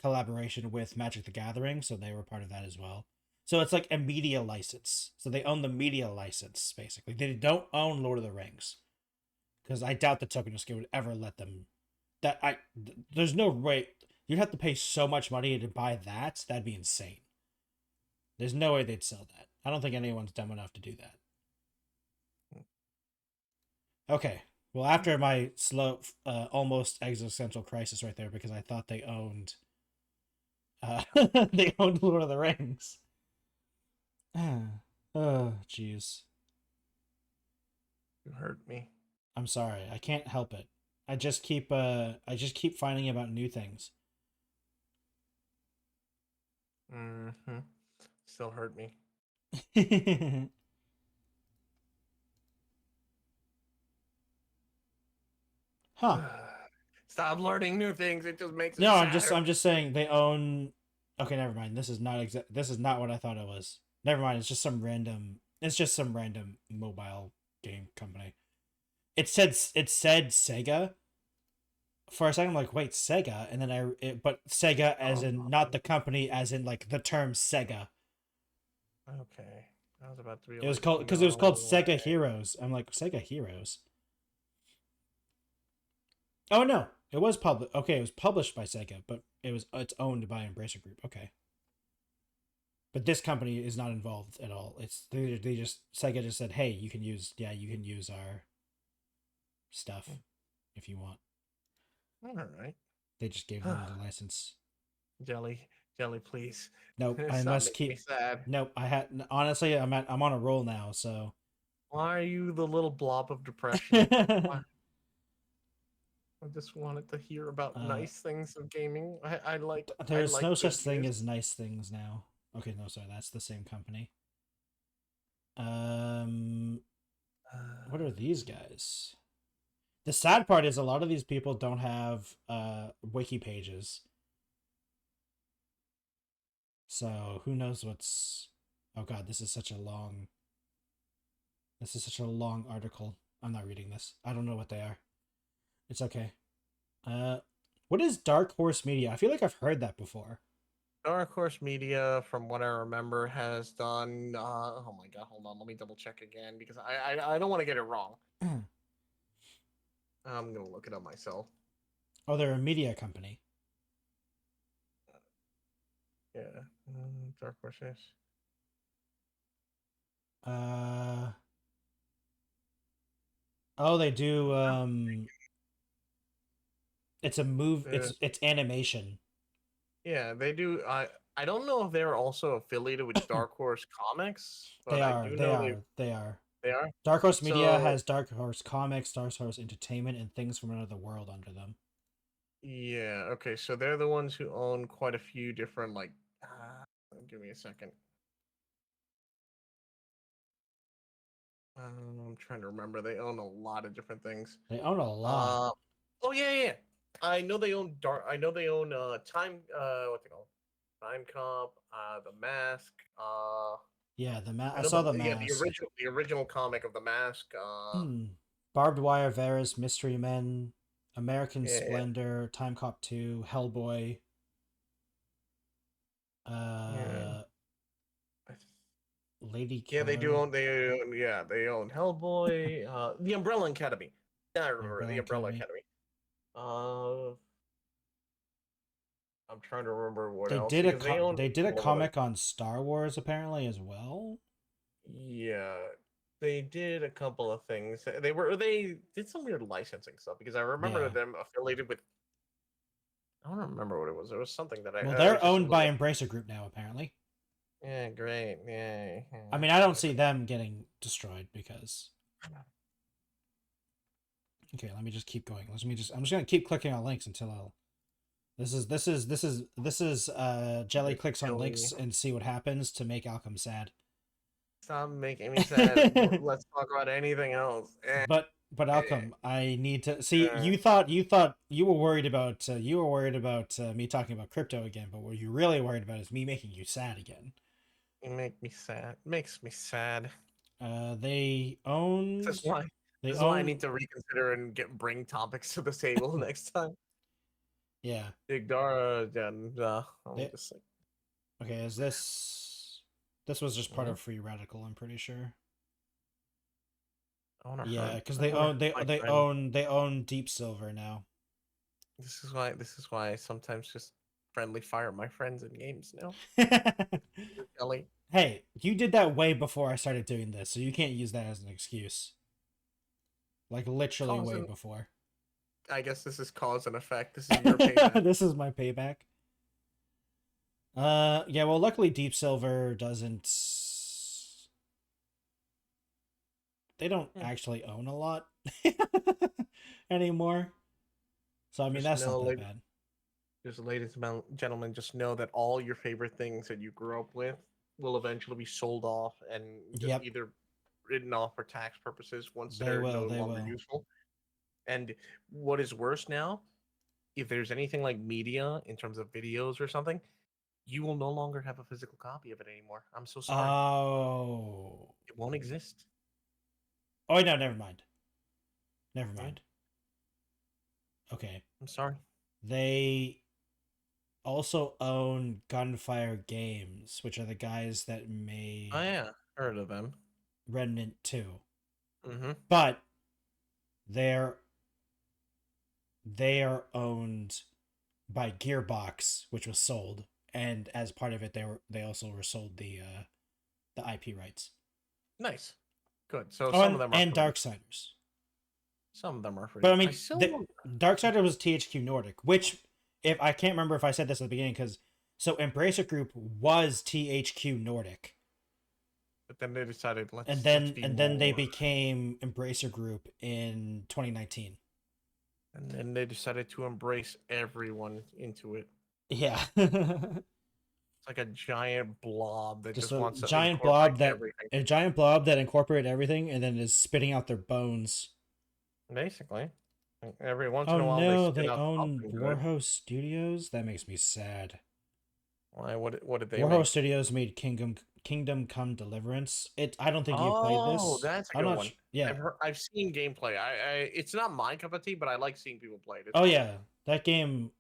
collaboration with Magic the Gathering, so they were part of that as well. So it's like a media license. So they own the media license basically. They don't own Lord of the Rings, because I doubt the Tokenisky would ever let them. There's no way you'd have to pay so much money to buy that. That'd be insane. There's no way they'd sell that. I don't think anyone's dumb enough to do that. Okay. Well, after my slow, almost existential crisis right there, because I thought they owned, they owned Lord of the Rings. Oh, jeez. You hurt me. I'm sorry. I can't help it. I just keep finding about new things. Still hurt me. Huh. Stop learning new things. It just makes it No, sadder. I'm just saying they own. Okay, never mind. This is not what I thought it was. Never mind. It's just some random mobile game company. It said Sega. For a second, I'm like, wait, Sega, and then but Sega as in not the company, as in like the term Sega. Okay, I was about to. It was called because it was called Sega Heroes. I'm like, Sega Heroes. Oh no, it was public. Okay, it was published by Sega, but it's owned by Embracer Group. Okay, but this company is not involved at all. They just Sega just said, hey, you can use our stuff if you want. All right. They just gave them the license. Jelly, please. Nope, I must keep. Sad. Nope, honestly, I'm on a roll now. So why are you the little blob of depression? I just wanted to hear about nice things of gaming. I like. There's no such thing as nice things now. Okay, no, sorry, that's the same company. What are these guys? The sad part is a lot of these people don't have wiki pages. So who knows what's. Oh god, this is such a long article. I'm not reading this. I don't know what they are. It's okay. What is Dark Horse Media? I feel like I've heard that before. Dark Horse Media, from what I remember, has done. Oh my god, hold on. Let me double check again because I don't want to get it wrong. I'm gonna look it up myself. Oh, they're a media company. Yeah, Dark Horse is. Oh, they do. It's a move. It's animation. Yeah, they do. I don't know if they're also affiliated with Dark Horse Comics, but They are. I do know they are. They are. Dark Horse Media has Dark Horse Comics, Dark Horse Entertainment, and Things from Another World under them. Yeah. Okay. So they're the ones who own quite a few different like. Give me a second. I'm trying to remember. They own a lot of different things. They own a lot. Oh yeah. I know they own Time. What's it called? Time Comp. The Mask. Yeah, I I know saw the yeah, the mask. original comic of the Mask. Barbed Wire, Varys, Mystery Men, American Yeah, Splendor, Time Cop 2, Hellboy. yeah. Lady Yeah, they do Killer. own. They own Hellboy. The Umbrella Academy. Yeah, I remember Umbrella the Umbrella Academy. Academy. Uh, I'm trying to remember what They else did because they own they did a couple of other. comic on Star Wars apparently as well. Yeah, they did a couple of things. They did some weird licensing stuff because I remember Yeah. them affiliated with. I don't remember what it was. It was something that Well, I they're was just owned by looking. Embracer Group now apparently. Yeah, great. Yeah. I mean, I don't see them getting destroyed because. Okay, let me just keep going. I'm just gonna keep clicking on links until I'll. This is Jelly clicks on links and see what happens to make Alchem sad. Stop making me sad. Let's talk about anything else. But Alchem, I need to see. You thought you were worried about me talking about crypto again, but what you're really worried about is me making you sad again. You make me sad. Makes me sad. They own. This is why I need to reconsider and bring topics to the table next time. Yeah. Igdara, and I'm just like. Okay, is this? This was just part of Free Radical, I'm pretty sure. Yeah, because they own Deep Silver now. This is why I sometimes just friendly fire my friends in games now. Ellie. Hey, you did that way before I started doing this, so you can't use that as an excuse. Like literally way before. I guess this is cause and effect. This is your payback. This is my payback. Yeah, well, luckily Deep Silver doesn't. They don't actually own a lot anymore. So I mean, that's not that bad. Just ladies and gentlemen, just know that all your favorite things that you grew up with will eventually be sold off and just either written off for tax purposes once they're no longer useful. And what is worse now, if there's anything like media in terms of videos or something, you will no longer have a physical copy of it anymore. I'm so sorry. Oh. It won't exist. Oh, no, never mind. Never mind. Okay. I'm sorry. They also own Gunfire Games, which are the guys that made... Oh, yeah. Heard of them. Remnant 2. Mm-hmm. But they are owned by Gearbox, which was sold, and as part of it, they also were sold the IP rights. Nice, good. So some of them are Darksiders. Some of them are free. But I mean, Darksiders was THQ Nordic, which if I can't remember if I said this at the beginning, because so Embracer Group was THQ Nordic. But then they decided and then they became Embracer Group in 2019. And then they decided to embrace everyone into it. Yeah. It's like a giant blob that just wants to a giant blob that incorporated everything and then is spitting out their bones. Basically. Every once in a while they own Warhouse Studios? That makes me sad. Why? What did they Warhouse Studios made Kingdom Come Deliverance. I don't think you've played this. Oh, that's a good one. Yeah. I've seen gameplay. It's not my cup of tea, but I like seeing people play it. Yeah. That game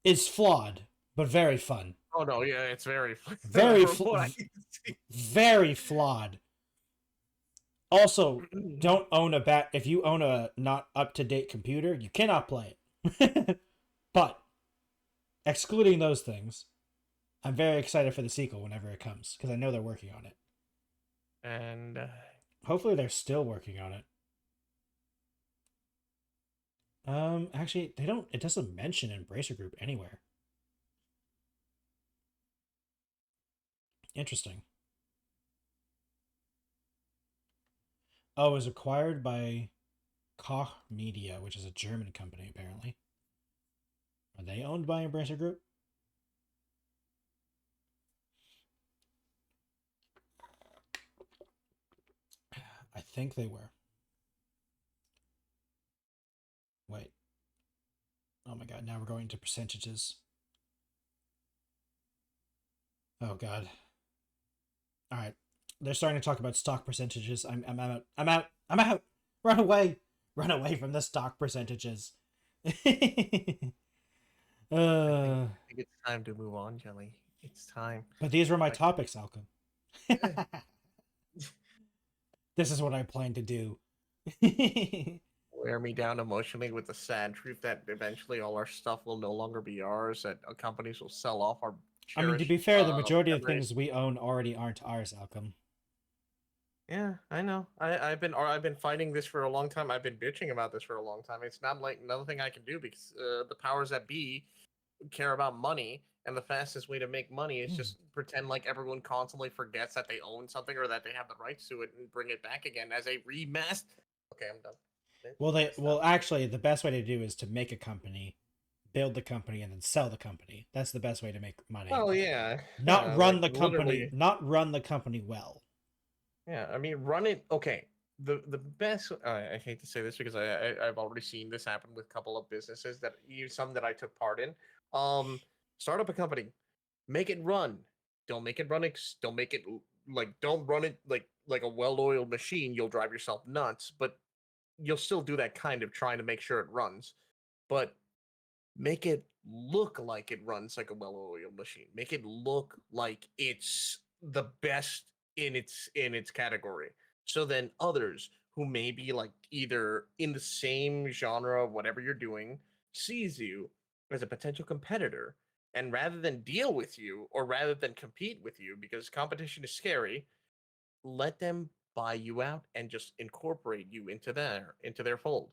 is flawed, but very fun. Oh no, yeah, it's very very flawed. Also, don't own if you own a not up-to-date computer, you cannot play it. But excluding those things, I'm very excited for the sequel whenever it comes because I know they're working on it. And hopefully they're still working on it. Actually, they don't. It doesn't mention Embracer Group anywhere. Interesting. Oh, it was acquired by Koch Media, which is a German company, apparently. Are they owned by Embracer Group? I think they were. Wait. Oh my god, now we're going to percentages. Oh god. All right. They're starting to talk about stock percentages. I'm out. I'm out. I'm out. Run away. Run away from the stock percentages. I think it's time to move on, Jelly. It's time. But these were my topics, Alchem. This is what I plan to do. Wear me down emotionally with the sad truth that eventually all our stuff will no longer be ours, that companies will sell off our I mean, to be fair, the majority of things we own already aren't ours, Alchem. Yeah, I know. I've been fighting this for a long time. I've been bitching about this for a long time. It's not like another thing I can do because the powers that be care about money, and the fastest way to make money is just pretend like everyone constantly forgets that they own something or that they have the rights to it and bring it back again as a remaster. Okay, I'm done. Well, actually, the best way to do is to make a company, build the company, and then sell the company. That's the best way to make money. Oh yeah. Not run the company. Literally. Not run the company well. Yeah, I mean, run it. Okay, the best. I hate to say this because I've already seen this happen with a couple of businesses that some that I took part in. Start up a company, make it run. Don't make it run. Don't make it don't run it like a well-oiled machine. You'll drive yourself nuts, but you'll still do that kind of trying to make sure it runs. But make it look like it runs like a well-oiled machine. Make it look like it's the best in its category. So then others who may be like either in the same genre of whatever you're doing sees you as a potential competitor, and rather than deal with you or rather than compete with you, because competition is scary, let them buy you out and just incorporate you into their fold.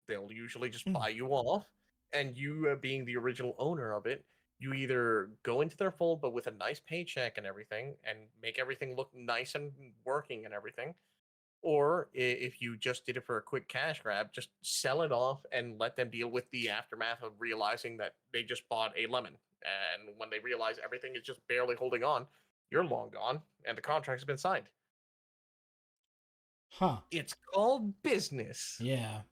They'll usually just buy you off, and you being the original owner of it, you either go into their fold but with a nice paycheck and everything and make everything look nice and working and everything, or if you just did it for a quick cash grab, just sell it off and let them deal with the aftermath of realizing that they just bought a lemon, and when they realize everything is just barely holding on, you're long gone and the contract's been signed. It's called business. Yeah.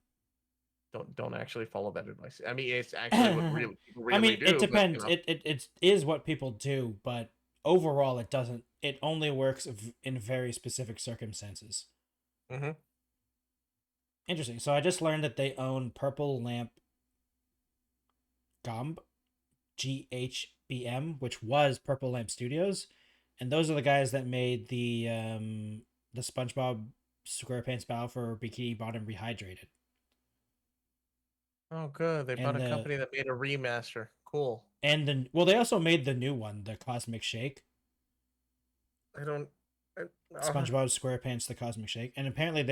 Don't actually follow that advice. I mean, it's actually what people really do. It depends. But, it is what people do, but overall, it doesn't. It only works in very specific circumstances. Mm-hmm. Interesting. So I just learned that they own Purple Lamp Gomb, GHBM, which was Purple Lamp Studios, and those are the guys that made the SpongeBob SquarePants Battle for Bikini Bottom Rehydrated. Oh, good. They bought a company that made a remaster. Cool. And then, they also made the new one, the Cosmic Shake. SpongeBob SquarePants, the Cosmic Shake, and apparently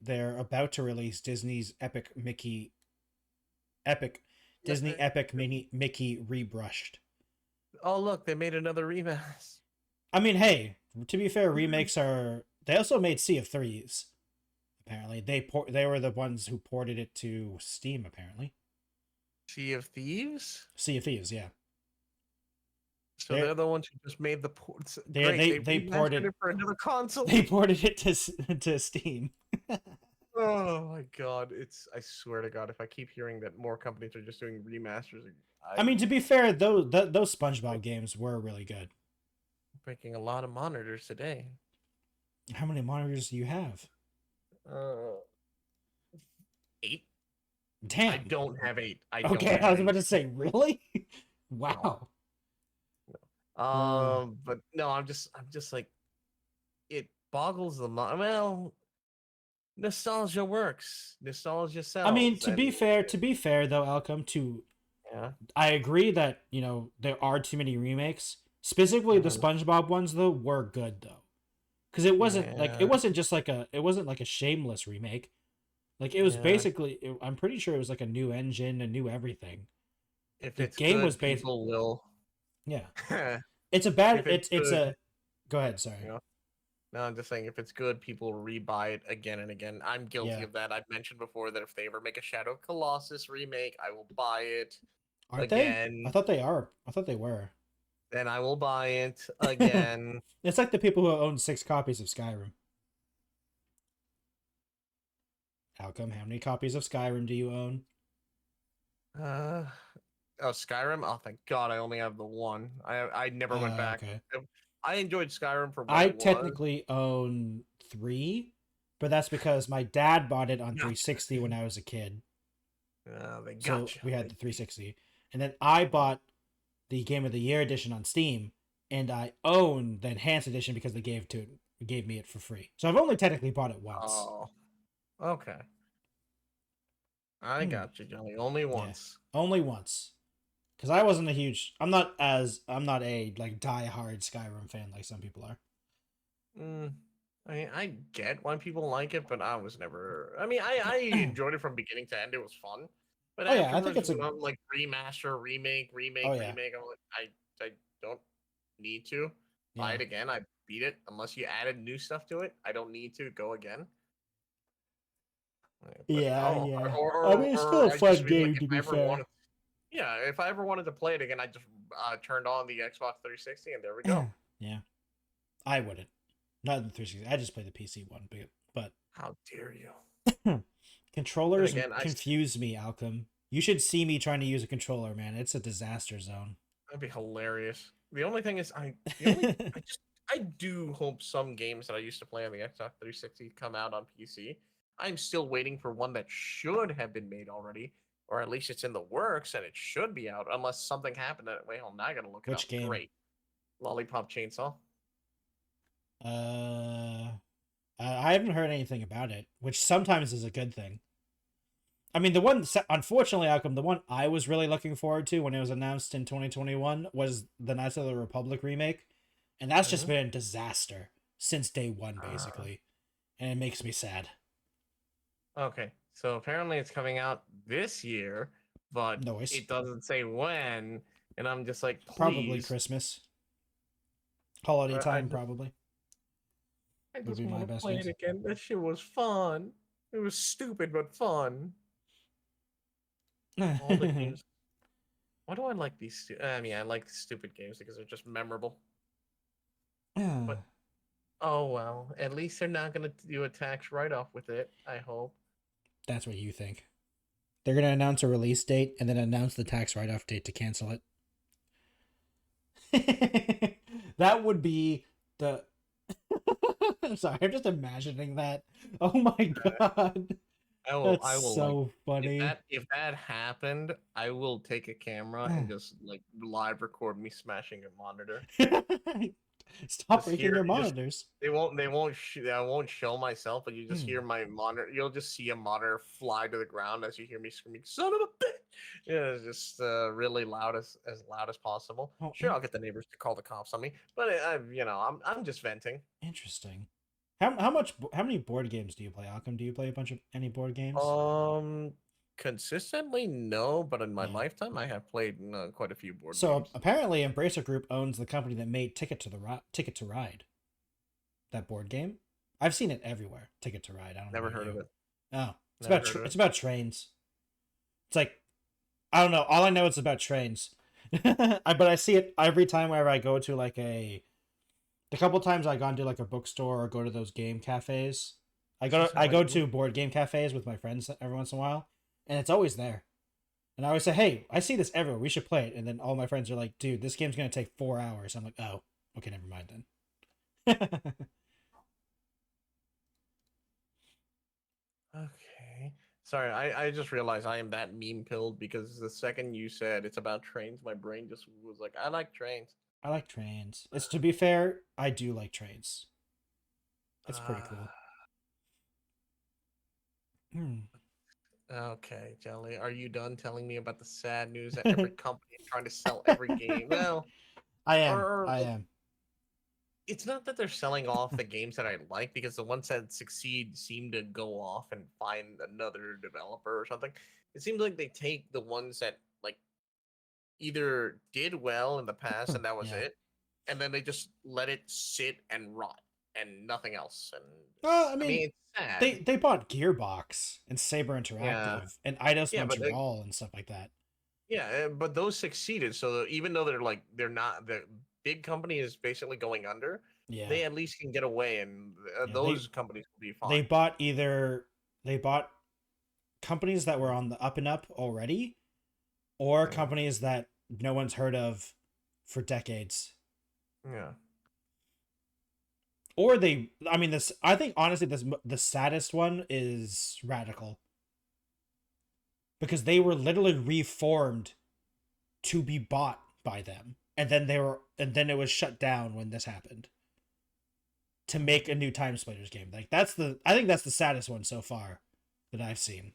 they're about to release Disney's Disney Epic Mini Mickey rebrushed. Oh, look, they made another remake. I mean, hey, to be fair, remakes are. They also made Sea of Thieves. Apparently, they were the ones who ported it to Steam. Apparently, Sea of Thieves. Sea of Thieves, yeah. So they're the ones who just made the ports. They ported it for another console. They ported it to Steam. Oh my god! I swear to God, if I keep hearing that more companies are just doing remasters, I mean, to be fair, those SpongeBob games were really good. Breaking a lot of monitors today. How many monitors do you have? 8. Damn. I don't have 8. I was about to say, really? Wow. No. But no, I'm just like, it boggles the mind. Well, nostalgia works. Nostalgia sells. I mean, to be fair though, Alchem, I agree that, there are too many remakes. Specifically, the SpongeBob ones though were good though. Because it wasn't it wasn't like a shameless remake. Like it was basically, I'm pretty sure it was like a new engine, a new everything. If the game was basically, people will. Yeah. It's a bad. It's a. Go ahead. Sorry. No, I'm just saying if it's good, people rebuy it again and again. I'm guilty of that. I've mentioned before that if they ever make a Shadow of Colossus remake, I will buy it. Aren't they? I thought they are. I thought they were. Then I will buy it again. It's like the people who own 6 copies of Skyrim. Alchem, how many copies of Skyrim do you own? Skyrim? Oh, thank God, I only have the one. I never went back. Okay. I enjoyed Skyrim for what I it was. technically own 3, but that's because my dad bought it on 360 when I was a kid. They got So you. we had the 360. And then I bought the Game of the Year edition on Steam, and I own the Enhanced edition because they gave me it for free. So I've only technically bought it once. Oh, okay. I got you, Johnny. Only once. Yeah, only once. Because I wasn't I'm not a like die-hard Skyrim fan like some people are. I mean, I get why people like it, but I was never. I mean, I enjoyed it from beginning to end. It was fun. But I think it's like remaster, remake. I'm like, I don't need to buy it again. I beat it unless you added new stuff to it. I don't need to go again. But, I mean, it's still a fun game to be fair. If I ever wanted to play it again, I just turned on the Xbox 360 and there we go. Yeah, I wouldn't. Not the 360. I just play the PC one, but how dare you? Controllers confuse me, Alchem. You should see me trying to use a controller, man. It's a disaster zone. That'd be hilarious. The only thing is, I do hope some games that I used to play on the Xbox 360 come out on PC. I'm still waiting for one that should have been made already, or at least it's in the works and it should be out, unless something happened. Wait, hold on, now I gotta look it up. Which game? Great. Lollipop Chainsaw. I haven't heard anything about it, which sometimes is a good thing. I mean, unfortunately, Alchem, the one I was really looking forward to when it was announced in 2021 was the Knights of the Republic remake, and that's just been a disaster since day one, basically, and it makes me sad. Okay, so apparently it's coming out this year, but it doesn't say when, and I'm just like, please. Probably Christmas. Holiday time, probably. I just want to play it again. That shit was fun. It was stupid, but fun. All the games. Why do I like these? I mean, I like stupid games because they're just memorable. But oh well, at least they're not gonna do a tax write-off with it. I hope. That's what you think. They're gonna announce a release date and then announce the tax write-off date to cancel it. That would be the. I'm sorry, I'm just imagining that. Oh my god. I will so funny. If that happened, I will take a camera and just like live record me smashing a monitor. Stop breaking your monitors. I won't show myself, but you just hear my monitor. You'll just see a monitor fly to the ground as you hear me screaming, "Son of a bitch!" Yeah, it's just really loud as loud as possible. Sure, I'll get the neighbors to call the cops on me, but I'm just venting. Interesting. How many board games do you play, Alchem? Do you play any board games? Consistently, no, but in my lifetime, I have played quite a few board games. So apparently, Embracer Group owns the company that made Ticket to Ride. That board game, I've seen it everywhere. Ticket to Ride. I don't never heard of it. Oh, it's about trains. It's like, I don't know. All I know is about trains. But I see it every time whenever I go to like the couple times I've gone to like a bookstore or go to those game cafes. I go to board game cafes with my friends every once in a while, and it's always there. And I always say, "Hey, I see this everywhere. We should play it." And then all my friends are like, "Dude, this game's gonna take 4 hours." I'm like, "Oh, okay, never mind then." Okay. Sorry, I just realized I am that meme pilled because the second you said it's about trains, my brain just was like, I like trains. I like trains. It's, to be fair, I do like trains. It's pretty cool. Okay, Jelly, are you done telling me about the sad news that every company is trying to sell every game? Well, I am. It's not that they're selling off the games that I like, because the ones that succeed seem to go off and find another developer or something. It seems like they take the ones that like either did well in the past and that was it, and then they just let it sit and rot and nothing else. And I mean it's sad. They bought Gearbox and Saber Interactive and Eidos Montreal and stuff like that. Yeah, but those succeeded. So even though they're not the big company is basically going under, they at least can get away, and those companies will be fine. They bought companies that were on the up and up already, or companies that no one's heard of for decades. Yeah. or they, I mean, this, I think honestly, the saddest one is Radical, because they were literally reformed to be bought by them, and then it was shut down when this happened to make a new Time Splitters game. Like I think that's the saddest one so far that I've seen,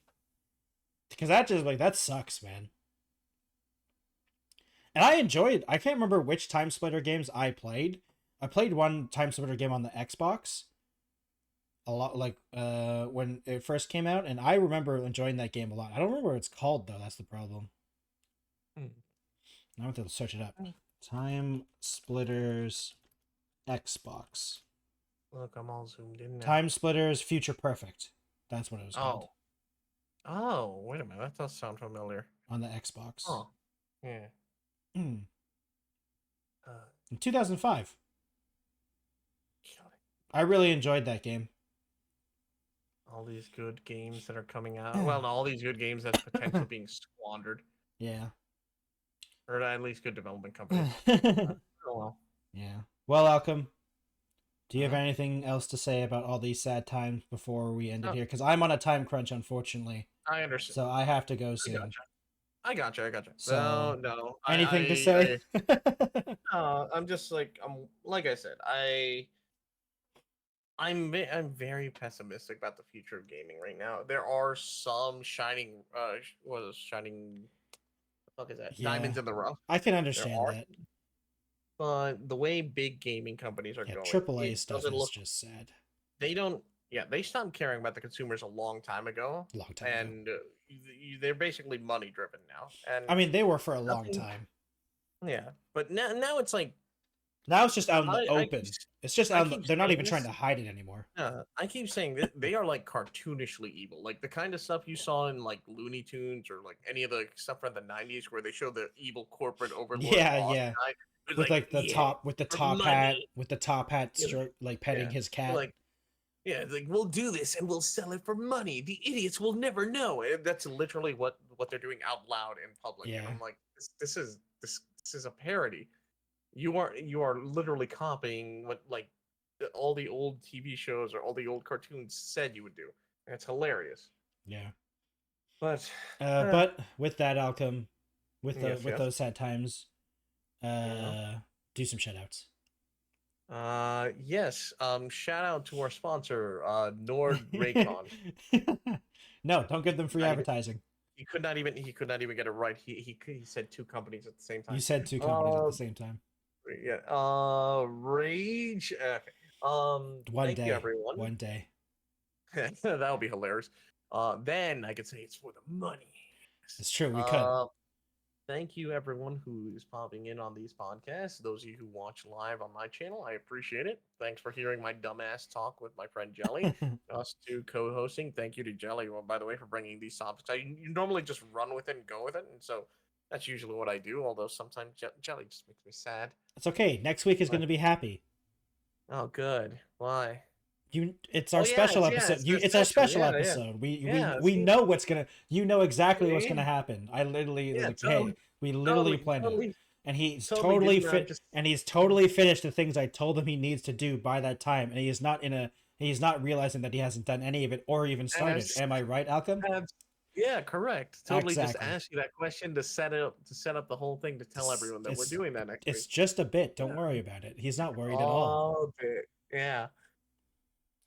because that just like that sucks, man. And I can't remember which Time Splitter games I played. I played one Time Splitter game on the Xbox a lot, like when it first came out, and I remember enjoying that game a lot. I don't remember what it's called though. That's the problem. I have to search it up. Time Splitters Xbox. Look, I'm all zoomed in now. Time Splitters Future Perfect. That's what it was called. Oh, wait a minute. That does sound familiar. On the Xbox. Oh, yeah. In 2005. I really enjoyed that game. All these good games that are coming out. Well, all these good games that's potentially being squandered. Yeah. Or at least good development companies. Oh, well. Yeah. Well, Alchem, do you have anything else to say about all these sad times before we end it here? Because I'm on a time crunch, unfortunately. I understand. So I have to go soon. I gotcha. So, no. Anything to say? I'm just like I said, I'm very pessimistic about the future of gaming right now. There are some shining the fuck is that? Yeah. Diamonds in the rough. I can understand that. But the way big gaming companies are going, AAA stuff is just sad. They stopped caring about the consumers a long time ago. And they're basically money driven now. And I mean, they were for a long time. Yeah, but now it's like, now it's just out in the open. It's just out. They're not even trying to hide it anymore. I keep saying that they are like cartoonishly evil, like the kind of stuff you saw in like Looney Tunes or like any of the stuff from the '90s where they show the evil corporate overlord. Yeah. With the top hat, like petting his cat. Like, yeah, like we'll do this and we'll sell it for money. The idiots will never know. And that's literally what they're doing out loud in public. Yeah. And I'm like, this is a parody. You are literally copying what like all the old TV shows or all the old cartoons said you would do. And it's hilarious. Yeah. But with that, Alchem, with those sad times, do some shout outs. Yes. Shout out to our sponsor, Nord Raycon. No, don't give them free advertising. He could not even get it right. He said two companies at the same time. You said two companies at the same time. Yeah. Rage. Okay. One day, everyone. One day. That would be hilarious. Then I could say it's for the money. It's true. We could. Thank you, everyone who is popping in on these podcasts. Those of you who watch live on my channel, I appreciate it. Thanks for hearing my dumbass talk with my friend Jelly. Us two co-hosting. Thank you to Jelly, by the way, for bringing these topics. You normally just run with it and go with it, and so that's usually what I do. Although sometimes Jelly just makes me sad. It's okay. Next week is going to be happy. Oh, good. Why? It's our special episode. It's our special episode. We know what's gonna. You know exactly what's gonna happen. I literally we literally planned it, and he's totally fit. And he's totally finished the things I told him he needs to do by that time, and he's not realizing that he hasn't done any of it or even started. Am I right, Alchem? Yeah, correct. Totally. Exactly. Just ask you that question to set up the whole thing to tell everyone that we're doing that next week. It's just a bit. Don't worry about it. He's not worried at all. Bit. Yeah.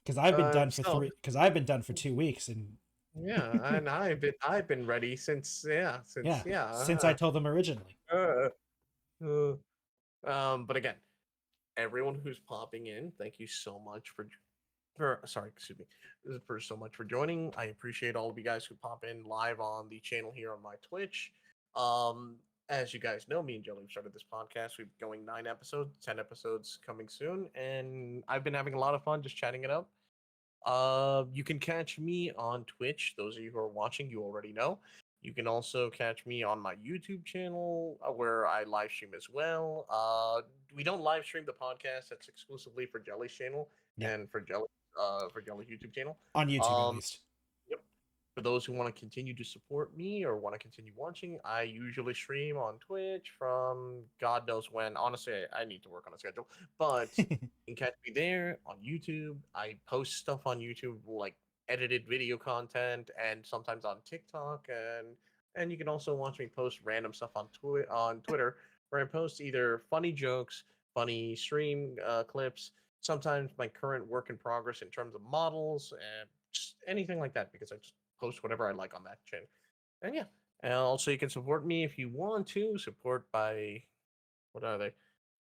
Because I've been done for I've been done for 2 weeks, and and I've been ready since I told them originally. But again, everyone who's popping in, thank you so much for so much for joining. I appreciate all of you guys who pop in live on the channel here on my Twitch. As you guys know, me and Jelly started this podcast. We've been going 9 episodes, 10 episodes coming soon, and I've been having a lot of fun just chatting it up. You can catch me on Twitch. Those of you who are watching, you already know. You can also catch me on my YouTube channel where I live stream as well. We don't live stream the podcast. That's exclusively for Jelly's channel and for Jelly's YouTube channel. On YouTube, at least. Yep. for those who want to continue to support me or want to continue watching, I usually stream on Twitch from God knows when. Honestly, I need to work on a schedule, but you can catch me there on YouTube. I post stuff on YouTube like edited video content and sometimes on TikTok, and you can also watch me post random stuff on Twitter where I post either funny jokes, funny stream clips, sometimes my current work in progress in terms of models and just anything like that, because I just post whatever I like on that channel. And yeah, and also you can support me if you want to. Support by, what are they?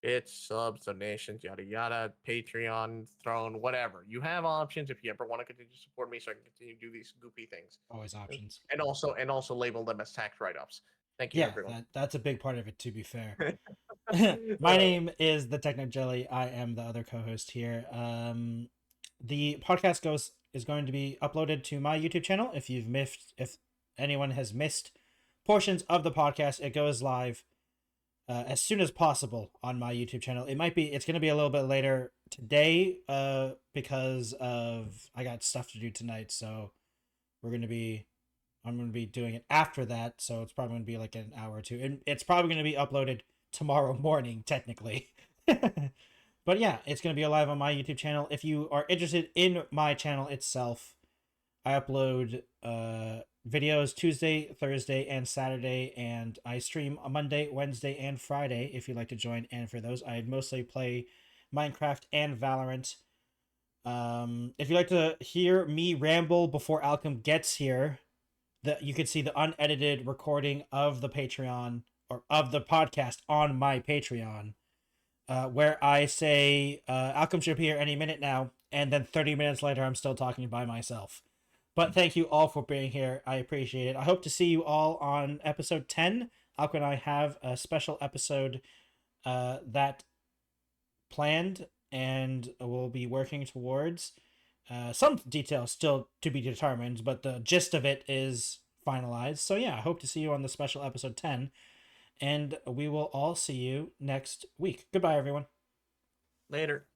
It's subs, donations, yada yada, Patreon, Throne, whatever. You have options if you ever want to continue to support me, so I can continue to do these goofy things. Always options. And also label them as tax write-offs. Thank you, Yeah, everyone. that's a big part of it, to be fair. My name is the Techno Jelly. I am the other co-host here. The podcast is going to be uploaded to my YouTube channel. If anyone has missed portions of the podcast, it goes live as soon as possible on my YouTube channel. It's going to be a little bit later today because of I got stuff to do tonight, so I'm going to be doing it after that, so it's probably going to be like an hour or two, and it's probably going to be uploaded tomorrow morning technically. But yeah, it's going to be live on my YouTube channel. If you are interested in my channel itself, I upload videos Tuesday, Thursday, and Saturday, and I stream on Monday, Wednesday, and Friday if you'd like to join. And for those, I mostly play Minecraft and Valorant. If you'd like to hear me ramble before Alchem gets here, you could see the unedited recording of the Patreon or of the podcast on my Patreon, where I say Alchem should be here any minute now, and then 30 minutes later I'm still talking by myself. But thank you all for being here. I appreciate it. I hope to see you all on episode 10. Alchem and I have a special episode that planned, and we'll be working towards. Some details still to be determined, but the gist of it is finalized. So yeah, I hope to see you on the special episode 10, and we will all see you next week. Goodbye, everyone. Later.